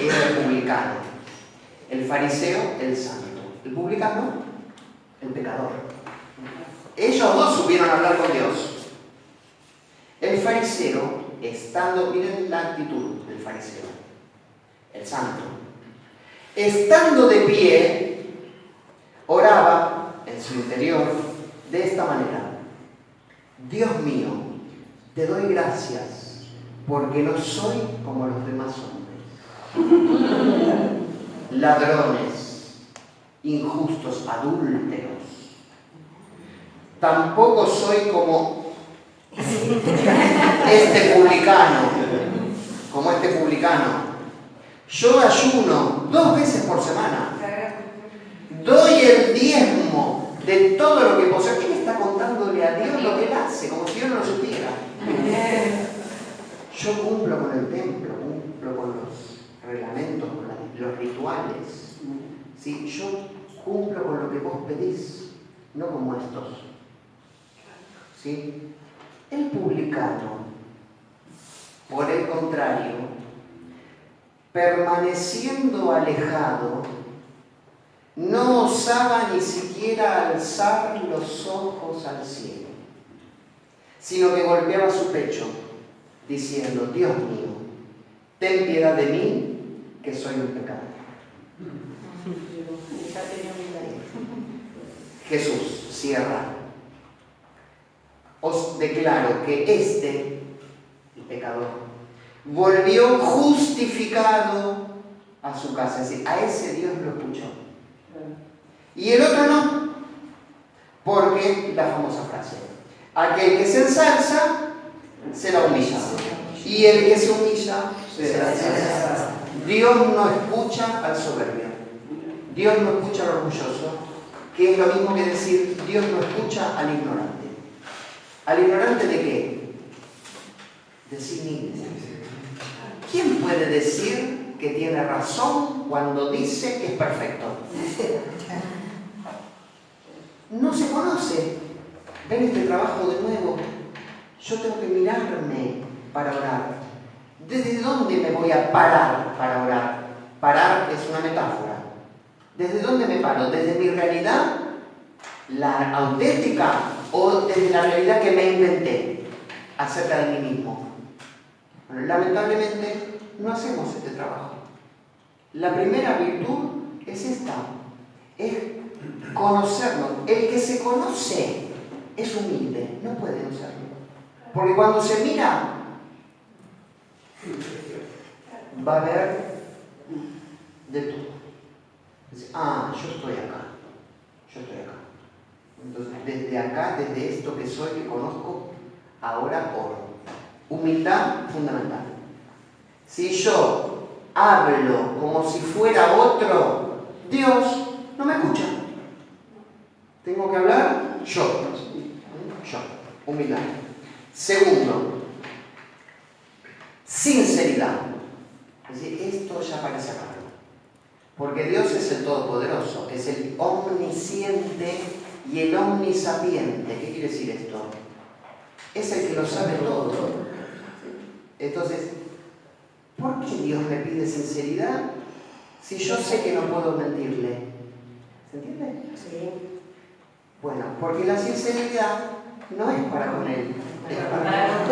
era el publicano. El fariseo, el santo. El publicano, el pecador. Ellos 2 subieron a hablar con Dios. El fariseo, miren la actitud del fariseo, el santo. Estando de pie, oraba en su interior de esta manera: Dios mío, te doy gracias porque no soy como los demás hombres, ladrones, injustos, adúlteros. Tampoco soy como este publicano. Yo ayuno 2 veces por semana. Doy el diezmo de todo lo que poseo. Él está contándole a Dios lo que él hace, como si Dios no lo supiera. Yo cumplo con el templo, cumplo con los reglamentos, con los rituales. ¿Sí? Yo cumplo con lo que vos pedís, no como estos. ¿Sí? El publicano, por el contrario, permaneciendo alejado, no osaba ni siquiera alzar los ojos al cielo, sino que golpeaba su pecho, diciendo: Dios mío, ten piedad de mí, que soy un pecador. Jesús cierra: os declaro que el pecador, volvió justificado a su casa. Es decir, a ese Dios lo escuchó. Y el otro no, porque la famosa frase: aquel que se ensalza será humillado, y el que se humilla será ensalzado. Dios no escucha al soberbio. Dios no escucha al orgulloso, que es lo mismo que decir Dios no escucha al ignorante. ¿Al ignorante de qué? De sí mismo. ¿Quién puede decir que tiene razón cuando dice que es perfecto? No se conoce. Ven este trabajo de nuevo. Yo tengo que mirarme para orar. ¿Desde dónde me voy a parar para orar? Parar es una metáfora. ¿Desde dónde me paro? ¿Desde mi realidad, la auténtica, o desde la realidad que me inventé acerca de mí mismo? Bueno, lamentablemente no hacemos este trabajo. La primera virtud es esta, es conocernos. El que se conoce es humilde, no puede no serlo. Porque cuando se mira, va a ver de todo. Dice, yo estoy acá. Entonces, desde acá, desde esto que soy, que conozco, ahora oro. Humildad fundamental. Si yo hablo como si fuera otro, Dios no me escucha. Tengo que hablar yo. Humildad. Segundo, sinceridad. Es decir, esto ya parece raro. Porque Dios es el Todopoderoso, es el omnisciente y el omnisapiente. ¿Qué quiere decir esto? Es el que lo sabe todo. Entonces, ¿por qué Dios me pide sinceridad si yo sé que no puedo mentirle? ¿Se entiende? Sí. Bueno, porque la sinceridad no es para con Él, es para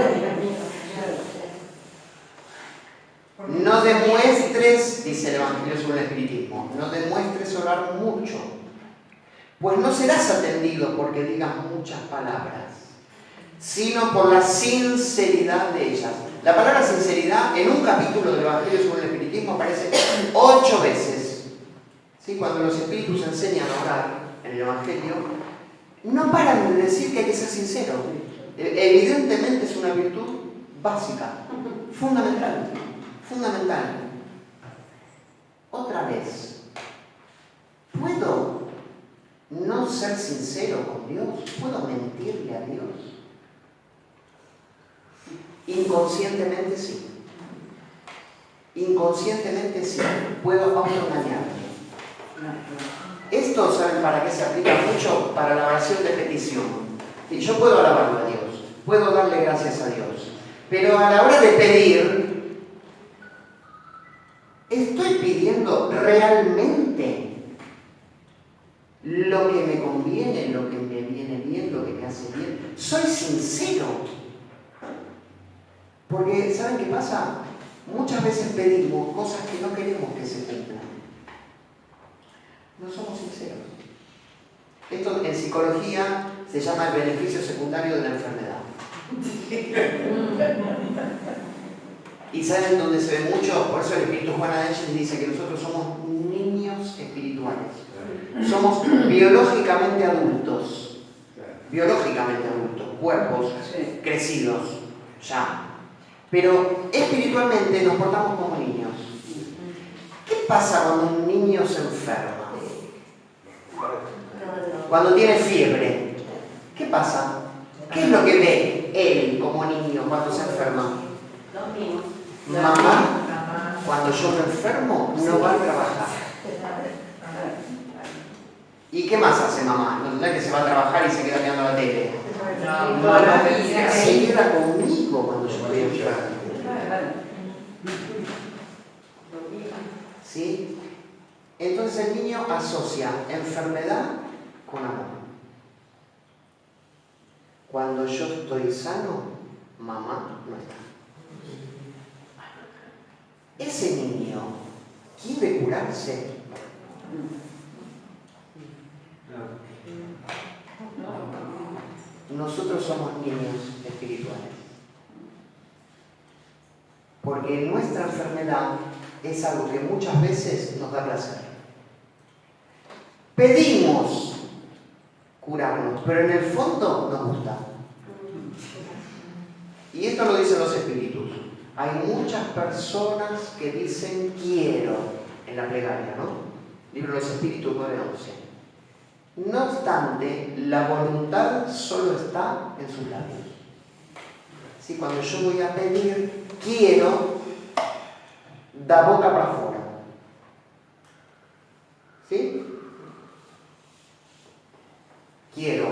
No demuestres, dice el Evangelio sobre el Espiritismo, no demuestres orar mucho, pues no serás atendido porque digas muchas palabras, sino por la sinceridad de ellas. La palabra sinceridad en un capítulo del Evangelio sobre el Espiritismo aparece 8 veces. ¿Sí? Cuando los espíritus enseñan a orar en el Evangelio, no paran de decir que hay que ser sincero. Evidentemente es una virtud básica, fundamental. Otra vez, ¿puedo no ser sincero con Dios? ¿Puedo mentirle a Dios? Inconscientemente sí. Puedo autoengañarme. Esto, ¿saben para qué se aplica mucho? Para la oración de petición. Y yo puedo alabarlo a Dios, puedo darle gracias a Dios, pero a la hora de pedir, ¿estoy pidiendo realmente lo que me conviene, lo que me viene bien, lo que me hace bien? ¿Soy sincero? Porque, ¿saben qué pasa? Muchas veces pedimos cosas que no queremos que se cumplan. No somos sinceros. Esto en psicología se llama el beneficio secundario de la enfermedad. ¿Y saben dónde se ve mucho? Por eso el espíritu Juan Adenches dice que nosotros somos niños espirituales. Somos biológicamente adultos. Cuerpos crecidos, ya. Pero espiritualmente nos portamos como niños. ¿Qué pasa cuando un niño se enferma? Cuando tiene fiebre, ¿qué pasa? ¿Qué es lo que ve él como niño cuando se enferma? Los mismos. Mamá, cuando yo me enfermo, no va a trabajar. ¿Y qué más hace mamá? No es que se va a trabajar y se queda mirando la tele. Mamá se queda conmigo cuando yo estoy enfermo. ¿Sí? Entonces el niño asocia enfermedad con amor. Cuando yo estoy sano, mamá no está. Ese niño quiere curarse. Nosotros somos niños espirituales. Porque nuestra enfermedad es algo que muchas veces nos da placer. Pedimos curarnos, pero en el fondo nos gusta. Y esto lo dicen los espíritus. Hay muchas personas que dicen quiero en la plegaria, ¿no? Libro de los Espíritus 9:11. No obstante, la voluntad solo está en sus labios. ¿Sí? Cuando yo voy a pedir quiero, da boca para afuera. ¿Sí? Quiero.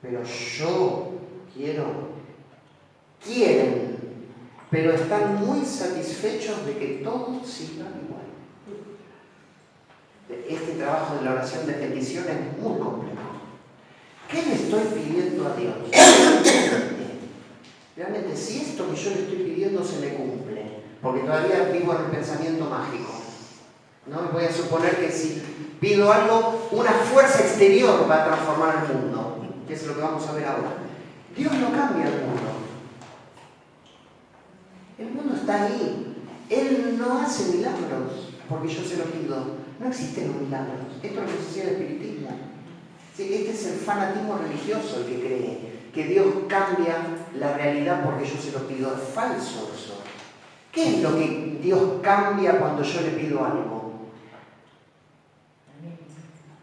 Pero yo quiero. Quieren, pero están muy satisfechos de que todo siga igual. Este trabajo de la oración de petición es muy complejo. ¿Qué le estoy pidiendo a Dios? Realmente, si esto que yo le estoy pidiendo se me cumple, porque todavía vivo en el pensamiento mágico, ¿no? Voy a suponer que si pido algo, una fuerza exterior va a transformar el mundo, que es lo que vamos a ver ahora. Dios no cambia el mundo. El mundo está ahí. Él no hace milagros porque yo se lo pido. No existen los milagros. Esto es lo que se llama el espiritismo. Sí, este es el fanatismo religioso el que cree que Dios cambia la realidad porque yo se lo pido. Es falso eso. ¿Qué es lo que Dios cambia cuando yo le pido algo?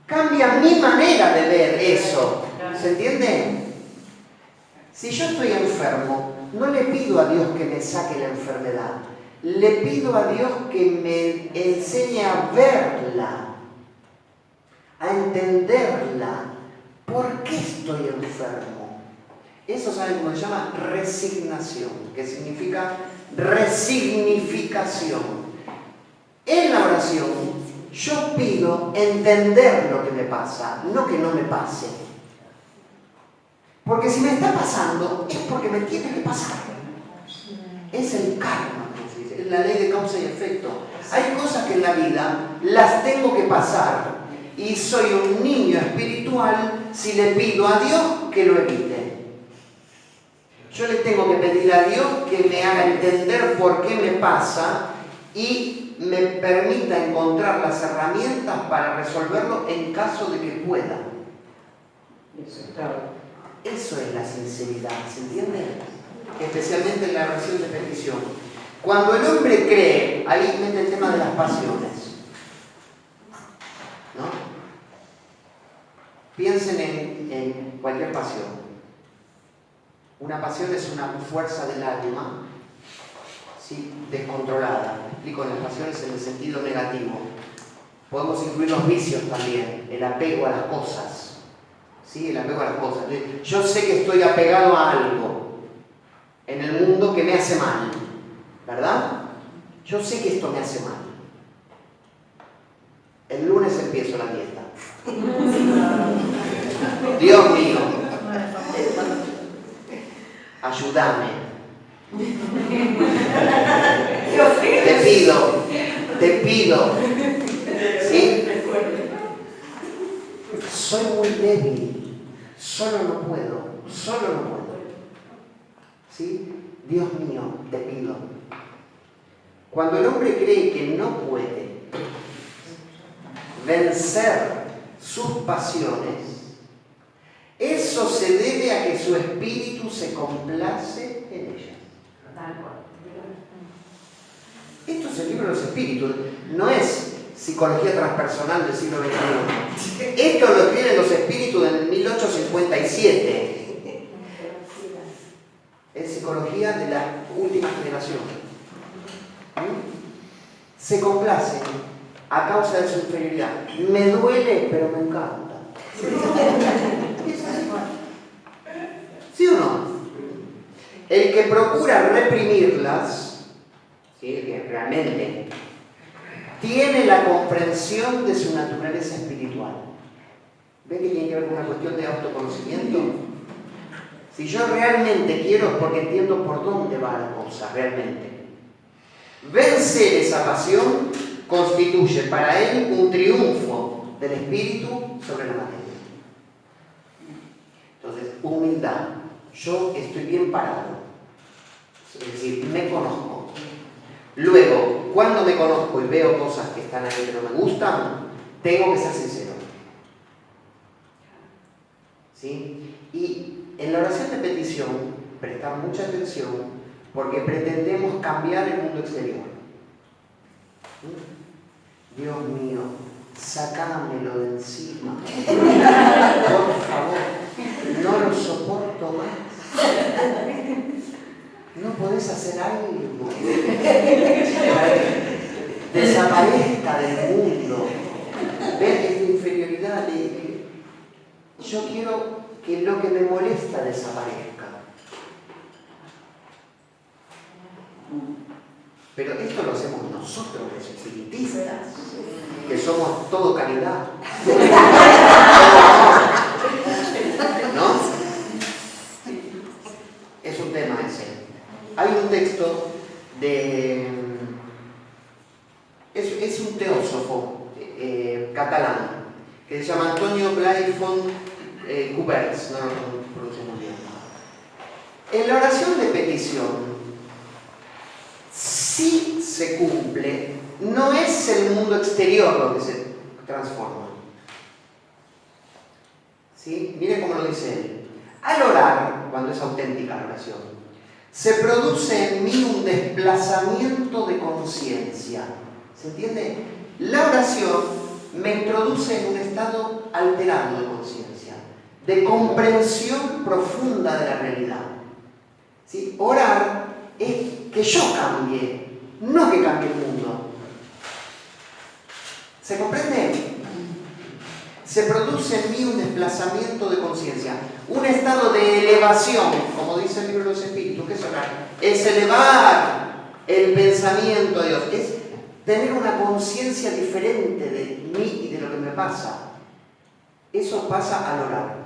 Cambia mi manera de ver eso. ¿Se entiende? Si yo estoy enfermo, no le pido a Dios que me saque la enfermedad. Le pido a Dios que me enseñe a verla, a entenderla. ¿Por qué estoy enfermo? Eso, ¿saben cómo se llama? Resignación, que significa resignificación. En la oración, yo pido entender lo que me pasa, no que no me pase. Porque si me está pasando, es porque me tiene que pasar. Es el karma, es la ley de causa y efecto. Hay cosas que en la vida las tengo que pasar. Y soy un niño espiritual si le pido a Dios que lo evite. Yo le tengo que pedir a Dios que me haga entender por qué me pasa y me permita encontrar las herramientas para resolverlo en caso de que pueda. Eso es la sinceridad, ¿se entiende? Especialmente en la oración de petición. Cuando el hombre cree, ahí mete el tema de las pasiones, ¿no? Piensen en cualquier pasión. Una pasión es una fuerza del alma, ¿sí? Descontrolada. Me explico, las pasiones en el sentido negativo. Podemos incluir los vicios también, el apego a las cosas. ¿Sí? El apego a las cosas. Yo sé que estoy apegado a algo en el mundo que me hace mal, ¿verdad? Yo sé que esto me hace mal. El lunes empiezo la dieta. Dios mío, ayúdame. Te pido. ¿Sí? Soy muy débil, solo no puedo. ¿Sí? Dios mío, te pido. Cuando el hombre cree que no puede vencer sus pasiones, eso se debe a que su espíritu se complace en ellas. Esto es el libro de los espíritus, no es psicología transpersonal del siglo XXI. Esto lo tienen los espíritus en 1857. Es psicología de la última generación. Se complacen a causa de su inferioridad. Me duele, pero me encanta. ¿Sí o no? El que procura reprimirlas, ¿sí? El que realmente tiene la comprensión de su naturaleza espiritual. ¿Ven que tiene que ver con una cuestión de autoconocimiento? Si yo realmente quiero es porque entiendo por dónde va la cosa, realmente. Vencer esa pasión constituye para él un triunfo del espíritu sobre la materia. Entonces, humildad. Yo estoy bien parado. Es decir, me conozco. Luego, cuando me conozco y veo cosas que están ahí que no me gustan, tengo que ser sincero. ¿Sí? Y en la oración de petición, prestar mucha atención, porque pretendemos cambiar el mundo exterior. Dios mío, sacámelo de encima. Por favor, no lo soporto más. ¿No podés hacer algo para que desaparezca del mundo? ¿Ves esta inferioridad? Yo quiero que lo que me molesta desaparezca. Pero esto lo hacemos nosotros, los espiritistas, que somos todo caridad. ¿No? Es un tema ese. Hay un texto de... Es un teósofo catalán que se llama Antonio Blai von Couberts, no lo pronuncio muy bien. En la oración de petición, si se cumple, no es el mundo exterior lo que se transforma. ¿Sí? Miren cómo lo dice él. Al orar, cuando es auténtica la oración, se produce en mí un desplazamiento de conciencia. ¿Se entiende? La oración me introduce en un estado alterado de conciencia, de comprensión profunda de la realidad. ¿Sí? Orar es que yo cambie, no que cambie el mundo. ¿Se comprende? Se produce en mí un desplazamiento de conciencia, un estado de elevación, como dice el libro de los Espíritus. ¿Qué es orar? Es elevar el pensamiento a Dios, es tener una conciencia diferente de mí y de lo que me pasa. Eso pasa al orar.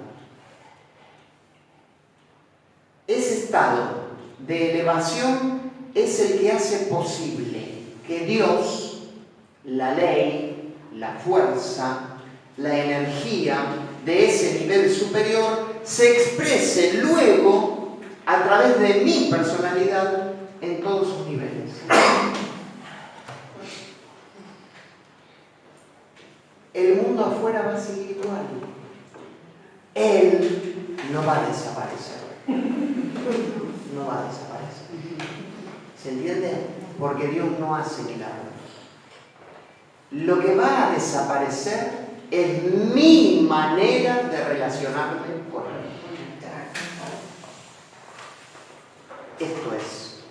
Ese estado de elevación es el que hace posible que Dios, la ley, la fuerza, la energía de ese nivel superior se exprese luego a través de mi personalidad en todos sus niveles. El mundo afuera va a seguir igual. Él no va a desaparecer. No va a desaparecer. ¿Se entiende? Porque Dios no hace milagros. Lo que va a desaparecer es mi manera de relacionarme con Él. Esto es.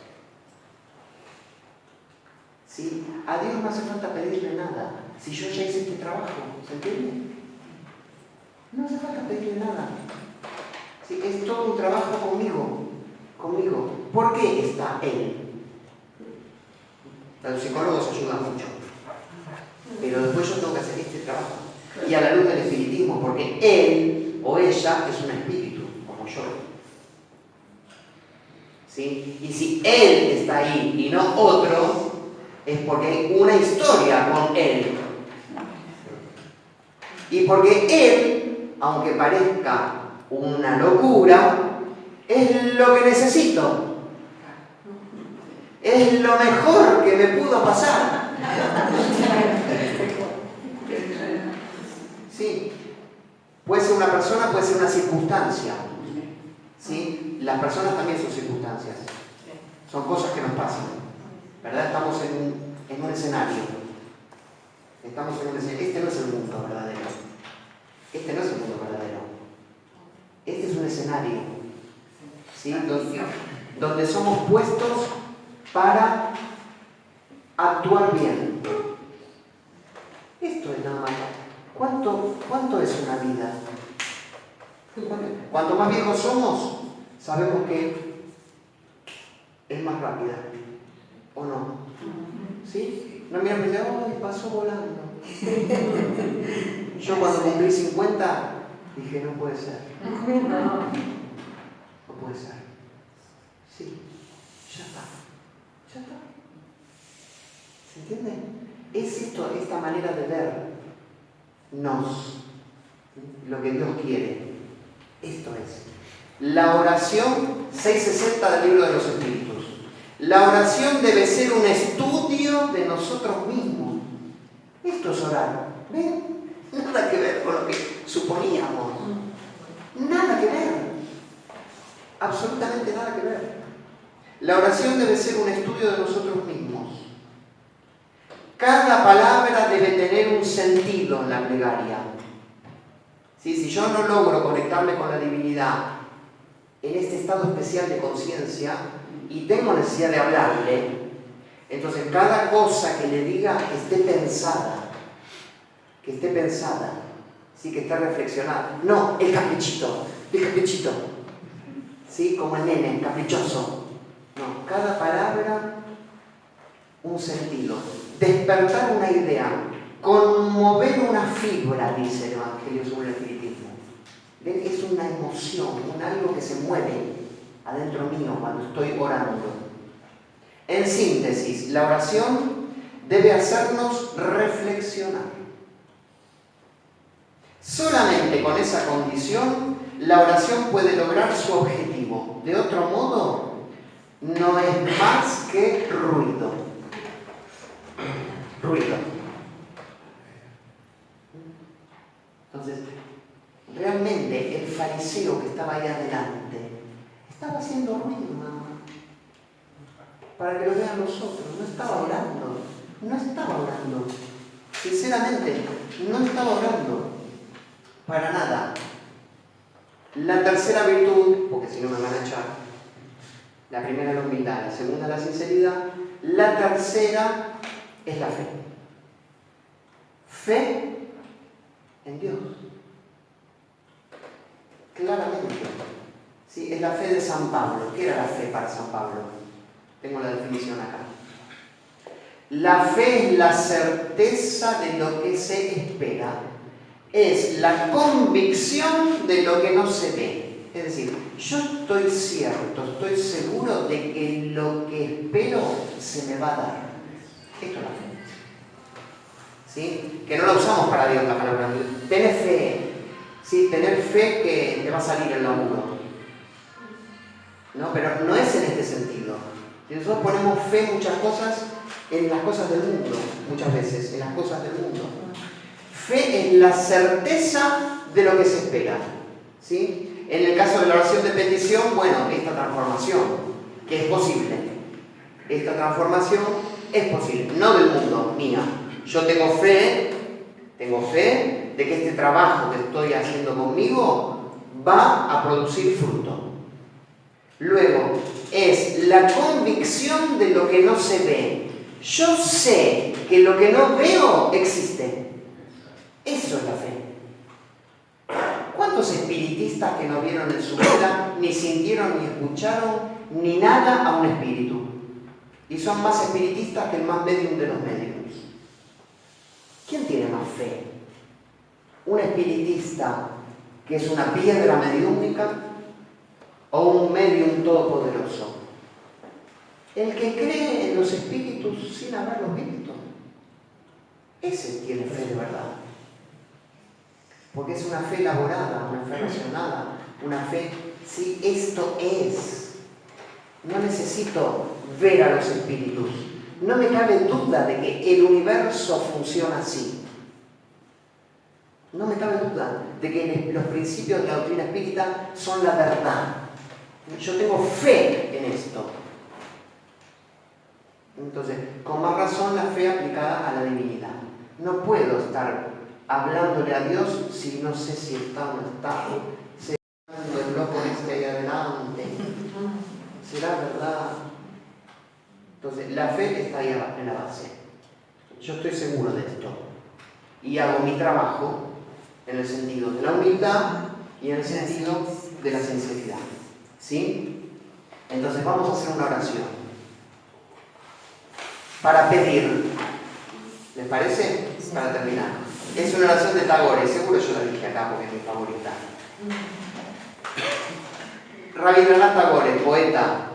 ¿Sí? A Dios no hace falta pedirle nada. Si yo ya hice este trabajo, ¿se entiende? No hace falta pedirle nada. ¿Sí? Es todo un trabajo conmigo. ¿Por qué está Él? Los psicólogos ayudan mucho. Pero después yo tengo que hacer este trabajo. Y a la luz del espiritismo, porque él o ella es un espíritu, como yo. ¿Sí? Y si él está ahí y no otro, es porque hay una historia con él. Y porque él, aunque parezca una locura, es lo que necesito. Es lo mejor que me pudo pasar. Sí. Puede ser una persona, puede ser una circunstancia. ¿Sí? Las personas también son circunstancias. Son cosas que nos pasan. ¿Verdad? Estamos en un escenario. Estamos en un escenario. Este no es el mundo verdadero. Este no es el mundo verdadero. Este es un escenario. ¿Sí? Donde somos puestos para actuar bien. Esto es nada más. ¿Cuánto es una vida? Cuanto más viejos somos, sabemos que es más rápida. ¿O no? ¿Sí? No, mira, me dice, ¡ay, pasó volando! Yo cuando cumplí 50, dije, no puede ser. No puede ser. Sí, ya está. ¿Se entiende? Es esta manera de vernos, lo que Dios quiere. Esto es. La oración 660 del libro de los Espíritus. La oración debe ser un estudio de nosotros mismos. Esto es orar. ¿Ven? Nada que ver con lo que suponíamos. Nada que ver. Absolutamente nada que ver. La oración debe ser un estudio de nosotros mismos. Cada palabra debe tener un sentido en la plegaria. ¿Sí? Si yo no logro conectarme con la divinidad en este estado especial de conciencia y tengo necesidad de hablarle, entonces cada cosa que le diga que esté pensada, ¿sí? Que esté reflexionada. No, el caprichito, ¿sí? Como el nene, caprichoso. No, cada palabra un sentido, despertar una idea, conmover una fibra, dice el Evangelio sobre el espiritismo. ¿Ven? Es una emoción, algo que se mueve adentro mío cuando estoy orando. En síntesis, la oración debe hacernos reflexionar. Solamente con esa condición la oración puede lograr su objetivo. De otro modo, no es más que ruido. Entonces, realmente el fariseo que estaba ahí adelante estaba haciendo ruido nada más. Para que lo vean los otros, no estaba orando. Sinceramente, no estaba orando. Para nada. La tercera virtud, porque si no me van a echar, la primera es la humildad, la segunda es la sinceridad, la tercera es la fe. Fe en Dios. Claramente. Sí, es la fe de San Pablo. ¿Qué era la fe para San Pablo? Tengo la definición acá. La fe es la certeza de lo que se espera. Es la convicción de lo que no se ve. Es decir, yo estoy seguro de que lo que espero se me va a dar. Esto es la fe. ¿Sí? Que no la usamos para Dios la palabra. Tener fe. ¿Sí? Tener fe que te va a salir el laburo. ¿No? Pero no es en este sentido. Si nosotros ponemos fe en muchas cosas, en las cosas del mundo, muchas veces, en las cosas del mundo. Fe es la certeza de lo que se espera. ¿Sí? En el caso de la oración de petición, bueno, esta transformación, que es posible. Esta transformación es posible, no del mundo, mía. Yo tengo fe de que este trabajo que estoy haciendo conmigo va a producir fruto. Luego, es la convicción de lo que no se ve. Yo sé que lo que no veo existe. Eso es la fe. ¿Cuántos espiritistas que no vieron en su vida, ni sintieron, ni escucharon, ni nada a un espíritu? Y son más espiritistas que el más medium de los mediums. ¿Quién tiene más fe? ¿Un espiritista que es una piedra mediúmica o un medium todopoderoso? El que cree en los espíritus sin haberlos visto. Ese tiene fe de verdad. Porque es una fe elaborada, una fe racionada, una fe, sí, esto es. No necesito ver a los espíritus. No me cabe duda de que el universo funciona así. No me cabe duda de que los principios de la doctrina espírita son la verdad. Yo tengo fe en esto. Entonces, con más razón la fe aplicada a la divinidad. No puedo estar hablándole a Dios si no sé si está o no está. ¿Será el loco este ahí adelante? ¿Será verdad? Entonces, la fe está ahí en la base. Yo estoy seguro de esto. Y hago mi trabajo en el sentido de la humildad y en el sentido de la sinceridad. ¿Sí? Entonces, vamos a hacer una oración para pedir. ¿Les parece? Para terminar. Es una oración de Tagore, seguro yo la dije acá porque es mi favorita. Rabindranath Tagore, poeta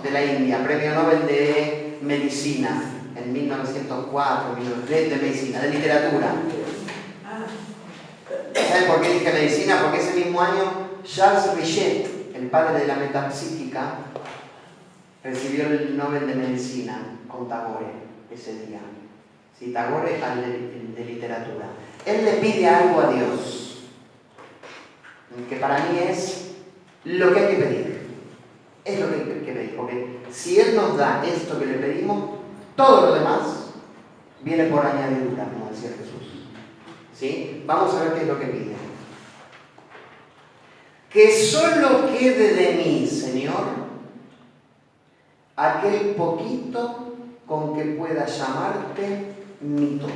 de la India, premio Nobel de Medicina en 1904, de Medicina, de literatura. ¿Saben por qué dije medicina? Porque ese mismo año Charles Richet, el padre de la metapsíquica, recibió el Nobel de Medicina con Tagore ese día. Sí, Tagore de literatura. Él le pide algo a Dios, que para mí es lo que hay que pedir. Es lo que pedimos, porque si Él nos da esto que le pedimos, todo lo demás viene por añadidura, como decía Jesús. ¿Sí? Vamos a ver qué es lo que pide. Que solo quede de mí, Señor, aquel poquito con que pueda llamarte mi todo.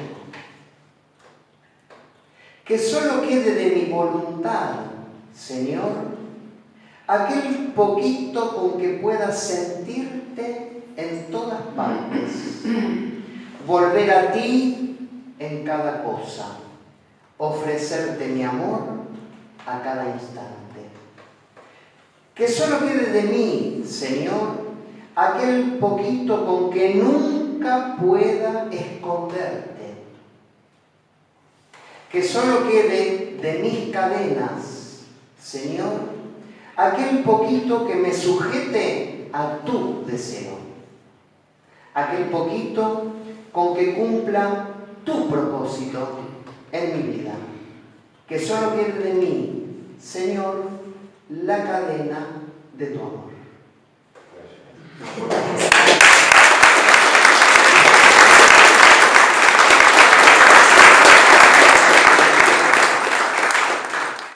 Que solo quede de mi voluntad, Señor, aquel poquito con que pueda sentirte en todas partes, volver a ti en cada cosa, ofrecerte mi amor a cada instante. Que solo quede de mí, Señor, aquel poquito con que nunca pueda esconderte. Que solo quede de mis cadenas, Señor, aquel poquito que me sujete a tu deseo. Aquel poquito con que cumpla tu propósito en mi vida. Que solo quede de mí, Señor, la cadena de tu amor.